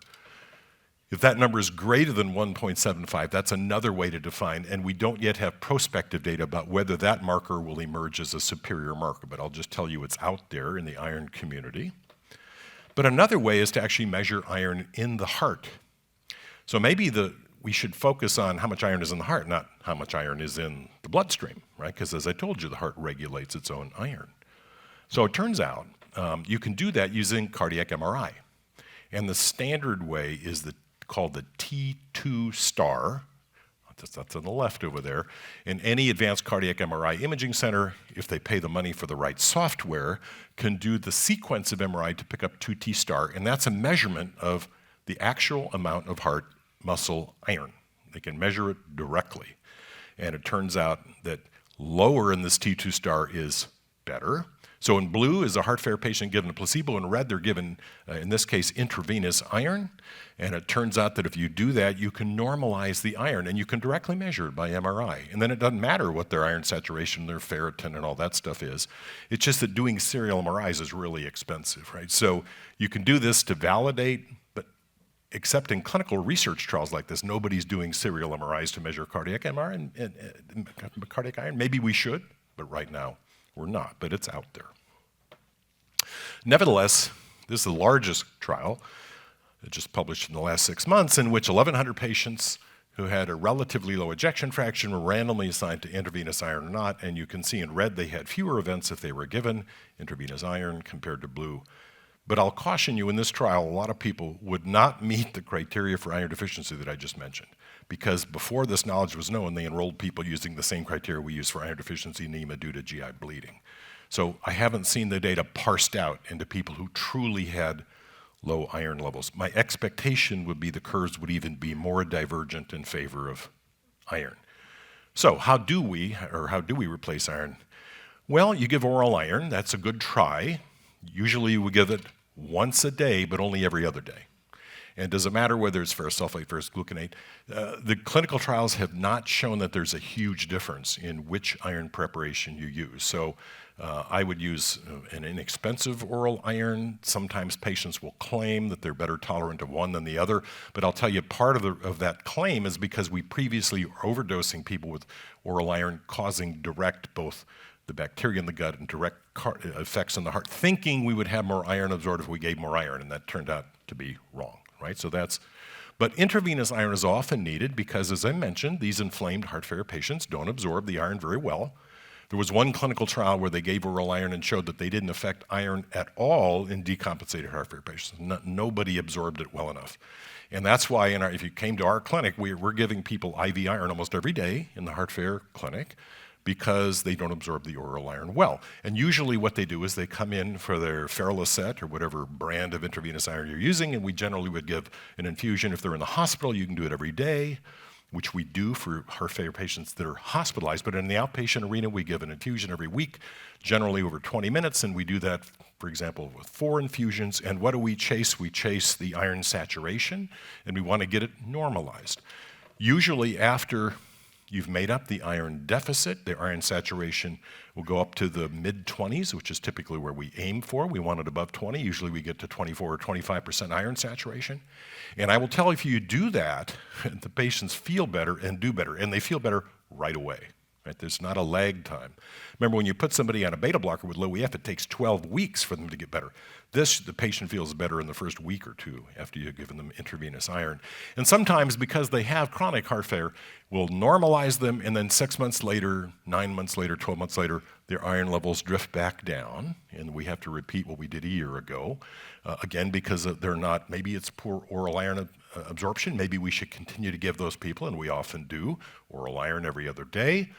[SPEAKER 2] If that number is greater than 1.75, that's another way to define, and we don't yet have prospective data about whether that marker will emerge as a superior marker, but I'll just tell you it's out there in the iron community. But another way is to actually measure iron in the heart. So maybe we should focus on how much iron is in the heart, not how much iron is in the bloodstream, right? Because as I told you, the heart regulates its own iron. So it turns out you can do that using cardiac MRI. And the standard way is called the T2 star. That's on the left over there. And any advanced cardiac MRI imaging center, if they pay the money for the right software, can do the sequence of MRI to pick up 2T star. And that's a measurement of the actual amount of heart muscle iron. They can measure it directly. And it turns out that lower in this T2 star is better. So in blue is a heart failure patient given a placebo. In red, they're given, in this case, intravenous iron. And it turns out that if you do that, you can normalize the iron, and you can directly measure it by MRI. And then it doesn't matter what their iron saturation, their ferritin, and all that stuff is. It's just that doing serial MRIs is really expensive, right? So you can do this to validate, but except in clinical research trials like this, nobody's doing serial MRIs to measure cardiac MR and cardiac iron. Maybe we should, but right now, we're not, but it's out there. Nevertheless, this is the largest trial, just published in the last 6 months, in which 1,100 patients who had a relatively low ejection fraction were randomly assigned to intravenous iron or not, and you can see in red they had fewer events if they were given intravenous iron compared to blue. But I'll caution you, in this trial, a lot of people would not meet the criteria for iron deficiency that I just mentioned, because before this knowledge was known, they enrolled people using the same criteria we use for iron deficiency anemia due to GI bleeding. So I haven't seen the data parsed out into people who truly had low iron levels. My expectation would be the curves would even be more divergent in favor of iron. So how do we replace iron? Well, you give oral iron. That's a good try. Usually we give it once a day, but only every other day. And does it matter whether it's ferrous sulfate versus gluconate? The clinical trials have not shown that there's a huge difference in which iron preparation you use. So I would use an inexpensive oral iron. Sometimes patients will claim that they're better tolerant of one than the other, but I'll tell you part of that claim is because we previously were overdosing people with oral iron, causing direct both the bacteria in the gut and direct effects on the heart, thinking we would have more iron absorbed if we gave more iron, and that turned out to be wrong, right? But intravenous iron is often needed because, as I mentioned, these inflamed heart failure patients don't absorb the iron very well. There was one clinical trial where they gave oral iron and showed that they didn't affect iron at all in decompensated heart failure patients. Nobody absorbed it well enough. And that's why if you came to our clinic, we're giving people IV iron almost every day in the heart failure clinic because they don't absorb the oral iron well. And usually what they do is they come in for their Ferrolacet or whatever brand of intravenous iron you're using, and we generally would give an infusion. If they're in the hospital, you can do it every day, which we do for heart failure patients that are hospitalized. But in the outpatient arena, we give an infusion every week, generally over 20 minutes, and we do that, for example, with 4 infusions. And what do we chase? We chase the iron saturation, and we want to get it normalized. Usually after You've made up the iron deficit. The iron saturation will go up to the mid-20s, which is typically where we aim for. We want it above 20. Usually we get to 24 or 25% iron saturation. And I will tell you, if you do that, the patients feel better and do better, and they feel better right away. Right? There's not a lag time. Remember, when you put somebody on a beta blocker with low EF, it takes 12 weeks for them to get better. The patient feels better in the first week or two after you've given them intravenous iron. And sometimes, because they have chronic heart failure, we'll normalize them, and then 6 months later, 9 months later, 12 months later, their iron levels drift back down, and we have to repeat what we did a year ago. Again, because they're not, maybe it's poor oral iron absorption. Maybe we should continue to give those people, and we often do, oral iron every other day.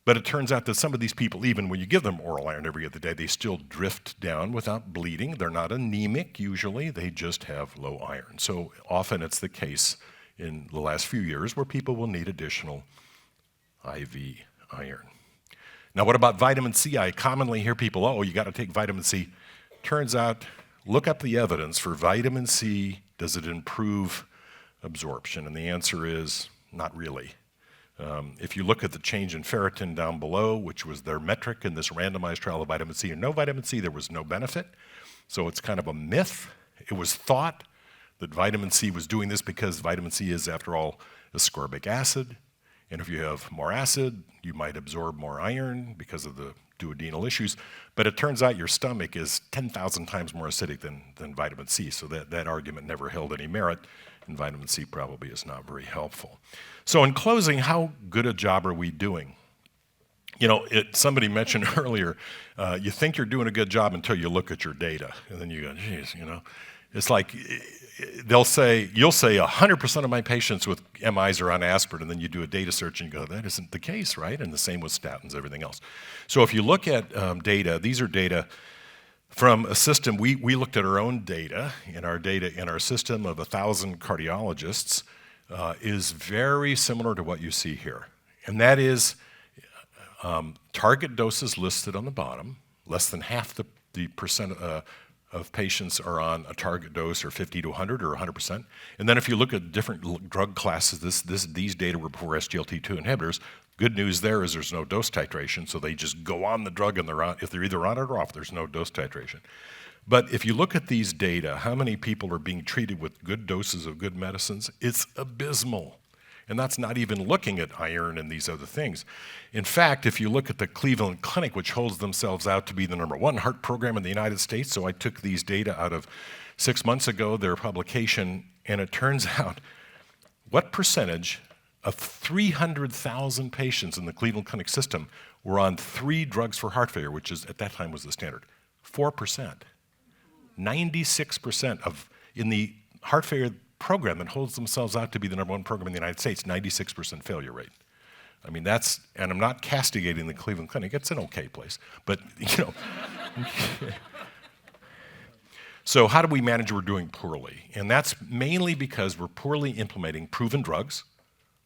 [SPEAKER 2] But it turns out that some of these people, even when you give them oral iron every other day, they still drift down without bleeding. They're not anemic usually, they just have low iron. So often it's the case in the last few years where people will need additional IV iron. Now, what about vitamin C? I commonly hear people, oh, you got to take vitamin C. Turns out, look up the evidence for vitamin C. Does it improve absorption? And the answer is not really. If you look at the change in ferritin down below, which was their metric in this randomized trial of vitamin C or no vitamin C, there was no benefit. So it's kind of a myth. It was thought that vitamin C was doing this because vitamin C is, after all, ascorbic acid. And if you have more acid, you might absorb more iron because of the duodenal issues. But it turns out your stomach is 10,000 times more acidic than vitamin C. So that argument never held any merit. And vitamin C probably is not very helpful. So in closing, how good a job are we doing? You know, somebody mentioned earlier, you think you're doing a good job until you look at your data. And then you go, geez, you know. It's like you'll say 100% of my patients with MIs are on aspirin, and then you do a data search and you go, that isn't the case, right? And the same with statins, everything else. So if you look at data, these are data from a system, we looked at our own data, and our data in our system of 1,000 cardiologists is very similar to what you see here. And that is target doses listed on the bottom. Less than half the percent of patients are on a target dose, or 50 to 100 or 100%. And then if you look at different drug classes, these data were before SGLT2 inhibitors. Good news there is there's no dose titration, so they just go on the drug, and if they're either on it or off, there's no dose titration. But if you look at these data, how many people are being treated with good doses of good medicines? It's abysmal. And that's not even looking at iron and these other things. In fact, if you look at the Cleveland Clinic, which holds themselves out to be the #1 heart program in the United States, so I took these data out of 6 months ago, their publication, and it turns out what percentage of 300,000 patients in the Cleveland Clinic system were on 3 drugs for heart failure, which is at that time was the standard. 4%. 96% in the heart failure program that holds themselves out to be the #1 program in the United States, 96% failure rate. I mean, and I'm not castigating the Cleveland Clinic, it's an okay place, but you know. So how do we manage we're doing poorly? And that's mainly because we're poorly implementing proven drugs,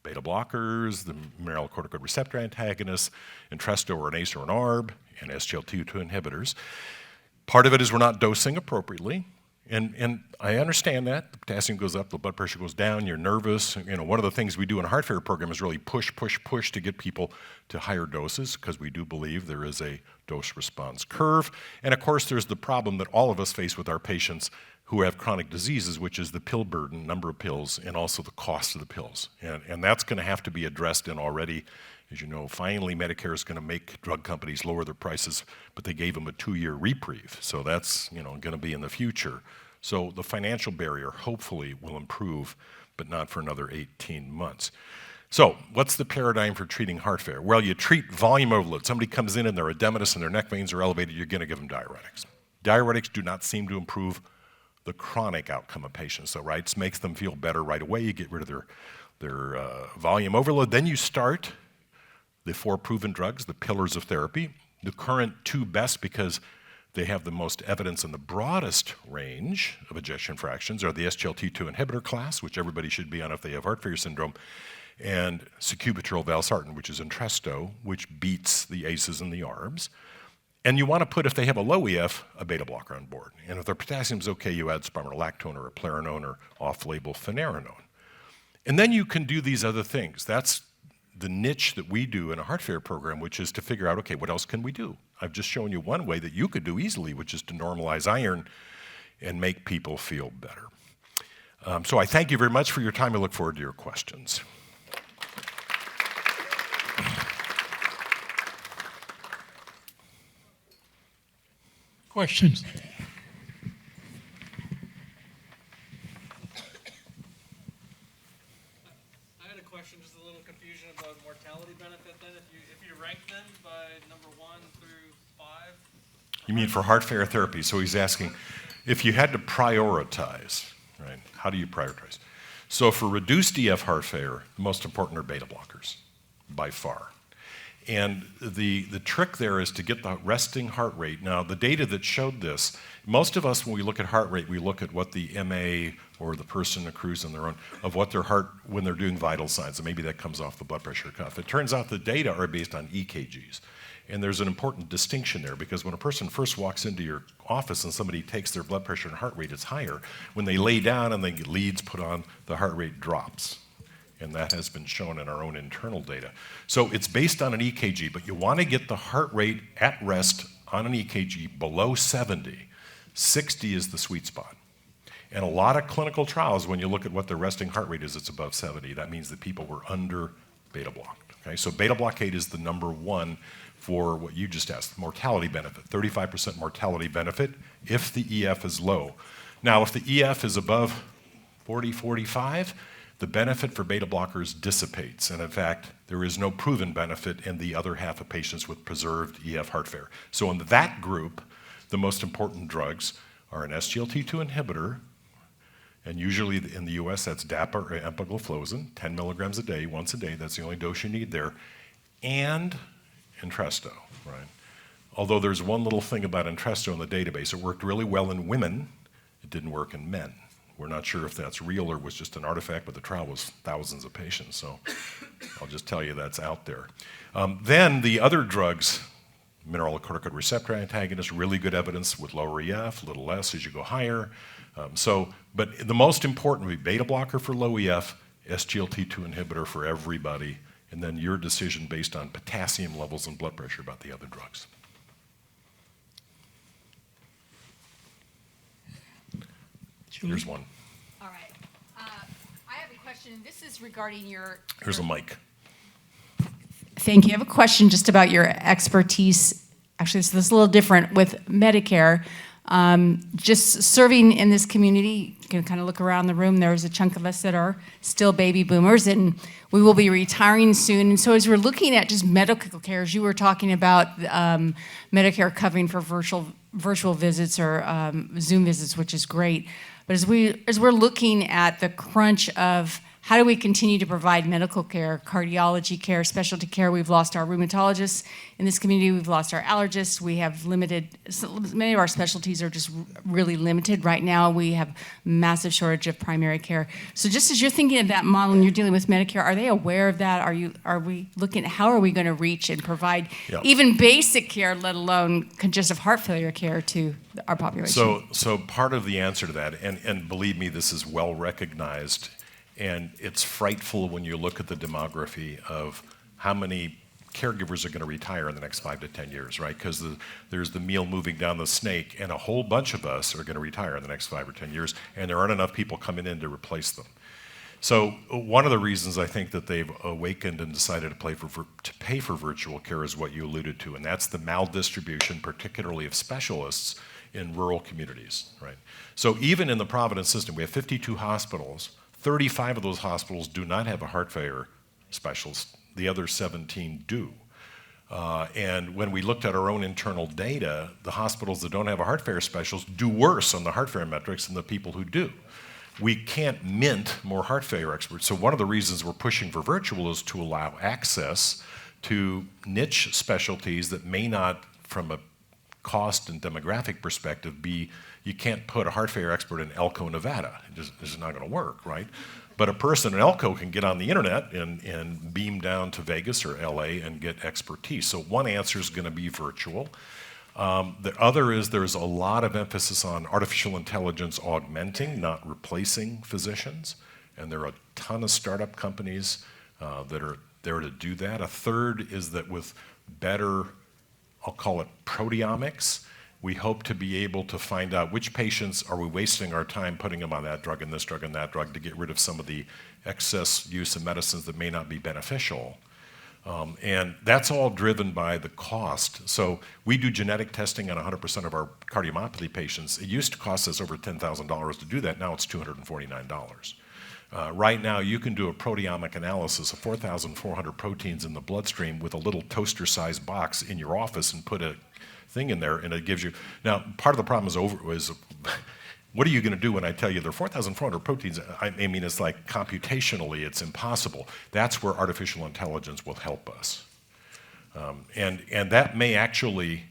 [SPEAKER 2] beta blockers, the mineralocorticoid receptor antagonists, Entresto or an ACE or an ARB, and SGLT2 inhibitors. Part of it is we're not dosing appropriately. And I understand that. The potassium goes up, the blood pressure goes down, you're nervous. You know, one of the things we do in a heart failure program is really push to get people to higher doses, because we do believe there is a dose-response curve. And of course, there's the problem that all of us face with our patients who have chronic diseases, which is the pill burden, number of pills, and also the cost of the pills. And that's going to have to be addressed, and already, as you know, finally Medicare is going to make drug companies lower their prices, but they gave them a 2-year reprieve. So that's, you know, going to be in the future. So the financial barrier hopefully will improve, but not for another 18 months. So what's the paradigm for treating heart failure? Well, you treat volume overload. Somebody comes in and they're edematous and their neck veins are elevated, you're going to give them diuretics. Diuretics do not seem to improve the chronic outcome of patients. So Wright makes them feel better right away. You get rid of their volume overload. Then you start the 4 proven drugs, the pillars of therapy. The current 2 best, because they have the most evidence and the broadest range of ejection fractions, are the SGLT2 inhibitor class, which everybody should be on if they have heart failure syndrome, and sacubitril valsartan, which is Entresto, which beats the ACEs and the ARBs. And you want to put, if they have a low EF, a beta blocker on board. And if their potassium's okay, you add spironolactone or eplerenone or off-label finerenone. And then you can do these other things. That's the niche that we do in a heart failure program, which is to figure out, okay, what else can we do? I've just shown you one way that you could do easily, which is to normalize iron and make people feel better. So I thank you very much for your time. I look forward to your questions.
[SPEAKER 1] Questions?
[SPEAKER 3] I had a question, just a little confusion about mortality benefit then. If you rank them by number 1 through 5.
[SPEAKER 2] You mean for heart failure therapy? So he's asking, if you had to prioritize, right, how do you prioritize? So for reduced EF heart failure, the most important are beta blockers, by far. And the trick there is to get the resting heart rate. Now, the data that showed this, most of us, when we look at heart rate, we look at what the MA or the person accrues on their own, of what their heart, when they're doing vital signs, and maybe that comes off the blood pressure cuff. It turns out the data are based on EKGs. And there's an important distinction there, because when a person first walks into your office and somebody takes their blood pressure and heart rate, it's higher. When they lay down and they get leads put on, the heart rate drops. And that has been shown in our own internal data. So it's based on an EKG, but you want to get the heart rate at rest on an EKG below 70. 60 is the sweet spot. And a lot of clinical trials, when you look at what the resting heart rate is, it's above 70. That means that people were under beta blocked. Okay? So beta blockade is the number one for what you just asked, mortality benefit, 35% mortality benefit if the EF is low. Now, if the EF is above 40, 45, the benefit for beta blockers dissipates. And in fact, there is no proven benefit in the other half of patients with preserved EF heart failure. So in that group, the most important drugs are an SGLT2 inhibitor, and usually in the US, that's DAPA or empagliflozin, 10 milligrams a day, once a day. That's the only dose you need there. And Entresto, right? Although there's one little thing about Entresto in the database. It worked really well in women. It didn't work in men. We're not sure if that's real or was just an artifact, but the trial was thousands of patients, so I'll just tell you that's out there. Then the other drugs, mineralocorticoid receptor antagonist, really good evidence with lower EF, a little less as you go higher. But the most important would be beta blocker for low EF, SGLT2 inhibitor for everybody, and then your decision based on potassium levels and blood pressure about the other drugs. Here's one.
[SPEAKER 4] All right. I have a question. This is regarding your...
[SPEAKER 2] Here's a mic.
[SPEAKER 4] Thank you. I have a question just about your expertise. Actually, this is a little different with Medicare. Just serving in this community, you can kind of look around the room. There's a chunk of us that are still baby boomers, and we will be retiring soon. And so as we're looking at just medical care, as you were talking about Medicare covering for virtual visits or Zoom visits, which is great. But as we're looking at the crunch of how do we continue to provide medical care, cardiology care, specialty care, we've lost our rheumatologists in this community, we've lost our allergists, we have many of our specialties are just really limited right now. We have massive shortage of primary care. So just as you're thinking of that model and you're dealing with Medicare, are they aware of that? Are we looking at how are we going to reach and provide even basic care, let alone congestive heart failure care to our population?
[SPEAKER 2] So part of the answer to that, and believe me, this is well recognized, and it's frightful when you look at the demography of how many caregivers are going to retire in the next 5 to 10 years, right? Because there's the meal moving down the snake, and a whole bunch of us are going to retire in the next 5 or 10 years, and there aren't enough people coming in to replace them. So one of the reasons I think that they've awakened and decided to pay for virtual care is what you alluded to, and that's the maldistribution, particularly of specialists in rural communities, right? So even in the Providence system, we have 52 hospitals. 35 of those hospitals do not have a heart failure specialist. The other 17 do. And when we looked at our own internal data, the hospitals that don't have a heart failure specialist do worse on the heart failure metrics than the people who do. We can't mint more heart failure experts. So one of the reasons we're pushing for virtual is to allow access to niche specialties that may not, from a cost and demographic perspective, you can't put a heart failure expert in Elko, Nevada. It's just not going to work, right? But a person in Elko can get on the internet and beam down to Vegas or LA and get expertise. So one answer is going to be virtual. The other is there's a lot of emphasis on artificial intelligence augmenting, not replacing physicians. And there are a ton of startup companies that there to do that. A third is that with better, I'll call it proteomics, we hope to be able to find out which patients are we wasting our time putting them on that drug and this drug and that drug to get rid of some of the excess use of medicines that may not be beneficial. And that's all driven by the cost. So we do genetic testing on 100% of our cardiomyopathy patients. It used to cost us over $10,000 to do that. Now it's $249. Right now, you can do a proteomic analysis of 4,400 proteins in the bloodstream with a little toaster-sized box in your office and put a thing in there, and it gives you. Now, part of the problem is what are you going to do when I tell you there are 4,400 proteins? I mean, it's like computationally, it's impossible. That's where artificial intelligence will help us. And that may actually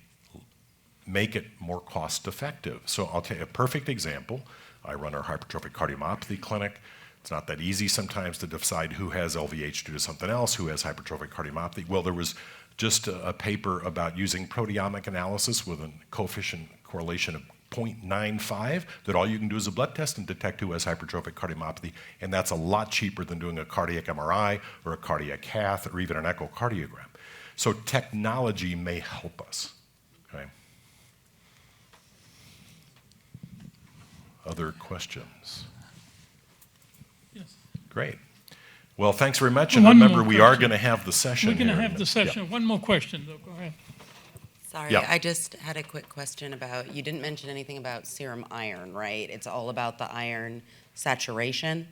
[SPEAKER 2] make it more cost effective. So I'll tell you a perfect example. I run our hypertrophic cardiomyopathy clinic. It's not that easy sometimes to decide who has LVH due to something else, who has hypertrophic cardiomyopathy. Well, there was just a paper about using proteomic analysis with a coefficient correlation of 0.95, that all you can do is a blood test and detect who has hypertrophic cardiomyopathy, and that's a lot cheaper than doing a cardiac MRI or a cardiac cath or even an echocardiogram. So technology may help us. Okay. Other questions?
[SPEAKER 1] Yes.
[SPEAKER 2] Great. Well, thanks very much, and
[SPEAKER 1] One
[SPEAKER 2] remember,
[SPEAKER 1] more
[SPEAKER 2] we are
[SPEAKER 1] question.
[SPEAKER 2] going to have the session.
[SPEAKER 1] We're going to
[SPEAKER 2] here in
[SPEAKER 1] have
[SPEAKER 2] a
[SPEAKER 1] the
[SPEAKER 2] minute.
[SPEAKER 1] session. One more question, though. Go ahead.
[SPEAKER 5] Sorry,
[SPEAKER 2] Yeah.
[SPEAKER 5] I just had a quick question about, you didn't mention anything about serum iron, right? It's all about the iron saturation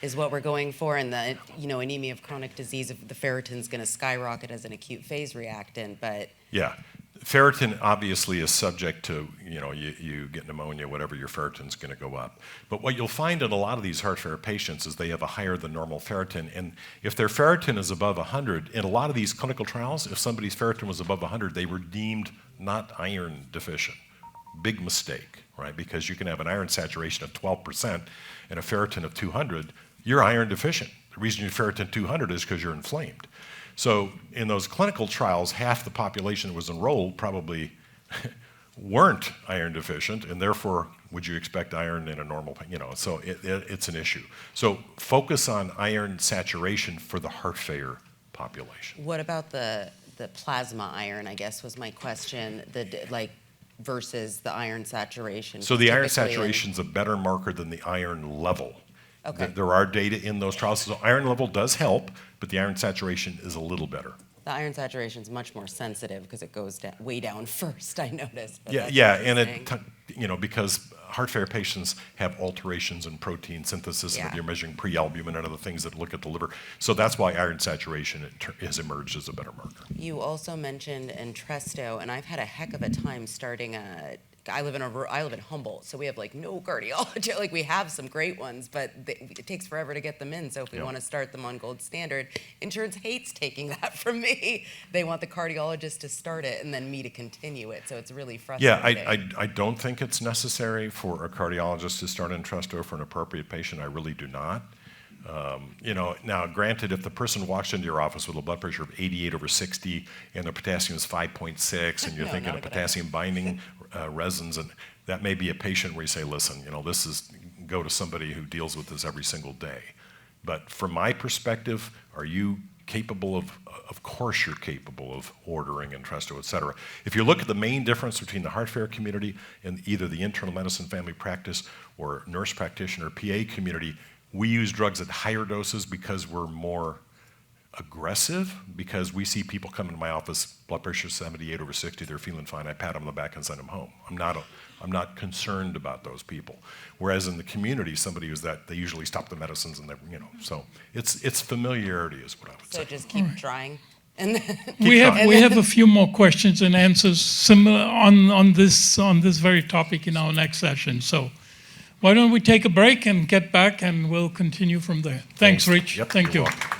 [SPEAKER 5] is what we're going for, and the, anemia of chronic disease, the ferritin's going to skyrocket as an acute phase reactant, but...
[SPEAKER 2] Yeah. Ferritin obviously is subject to, you get pneumonia, whatever, your ferritin's going to go up. But what you'll find in a lot of these heart failure patients is they have a higher than normal ferritin. And if their ferritin is above 100, in a lot of these clinical trials, if somebody's ferritin was above 100, they were deemed not iron deficient. Big mistake, right? Because you can have an iron saturation of 12% and a ferritin of 200, you're iron deficient. The reason you're ferritin 200 is because you're inflamed. So in those clinical trials, half the population that was enrolled probably weren't iron deficient, and therefore, would you expect iron in a normal, so it's an issue. So focus on iron saturation for the heart failure population.
[SPEAKER 5] What about the plasma iron, I guess, was my question, versus the iron saturation?
[SPEAKER 2] So the iron
[SPEAKER 5] Typically
[SPEAKER 2] saturation is a better marker than the iron level.
[SPEAKER 5] Okay.
[SPEAKER 2] There are data in those trials. So iron level does help, but the iron saturation is a little better.
[SPEAKER 5] The iron saturation is much more sensitive because it goes way down first, I noticed. But
[SPEAKER 2] Yeah,
[SPEAKER 5] that's
[SPEAKER 2] and
[SPEAKER 5] interesting.
[SPEAKER 2] because heart failure patients have alterations in protein synthesis, and if
[SPEAKER 5] Yeah.
[SPEAKER 2] you're measuring pre-albumin and other things that look at the liver. So that's why iron saturation has emerged as a better marker.
[SPEAKER 5] You also mentioned Entresto, and I've had a heck of a time starting I live in Humboldt, so we have no cardiology. We have some great ones, but it takes forever to get them in. So if we want to start them on gold standard, insurance hates taking that from me. They want the cardiologist to start it and then me to continue it. So it's really frustrating.
[SPEAKER 2] Yeah, I don't think it's necessary for a cardiologist to start Entresto for an appropriate patient. I really do not. Now granted, if the person walks into your office with a blood pressure of 88/60 and their potassium is 5.6 and you're
[SPEAKER 5] No,
[SPEAKER 2] thinking
[SPEAKER 5] not
[SPEAKER 2] of
[SPEAKER 5] a good
[SPEAKER 2] potassium binding resins, and that may be a patient where you say, listen, go to somebody who deals with this every single day. But from my perspective, are you capable of course you're capable of ordering Entresto, et cetera. If you look at the main difference between the heart failure community and either the internal medicine family practice or nurse practitioner, PA community, we use drugs at higher doses because we're more aggressive, because we see people come into my office, blood pressure 78/60, they're feeling fine, I pat them on the back and send them home. I'm not concerned about those people. Whereas in the community, somebody who's they usually stop the medicines and so it's familiarity is what I would
[SPEAKER 5] So
[SPEAKER 2] say.
[SPEAKER 5] just keep trying. And
[SPEAKER 1] We have a few more questions and answers similar on this very topic in our next session. So why don't we take a break and get back, and we'll continue from there. Thanks, Rich.
[SPEAKER 2] Yep,
[SPEAKER 1] Thank
[SPEAKER 2] you're
[SPEAKER 1] you.
[SPEAKER 2] welcome.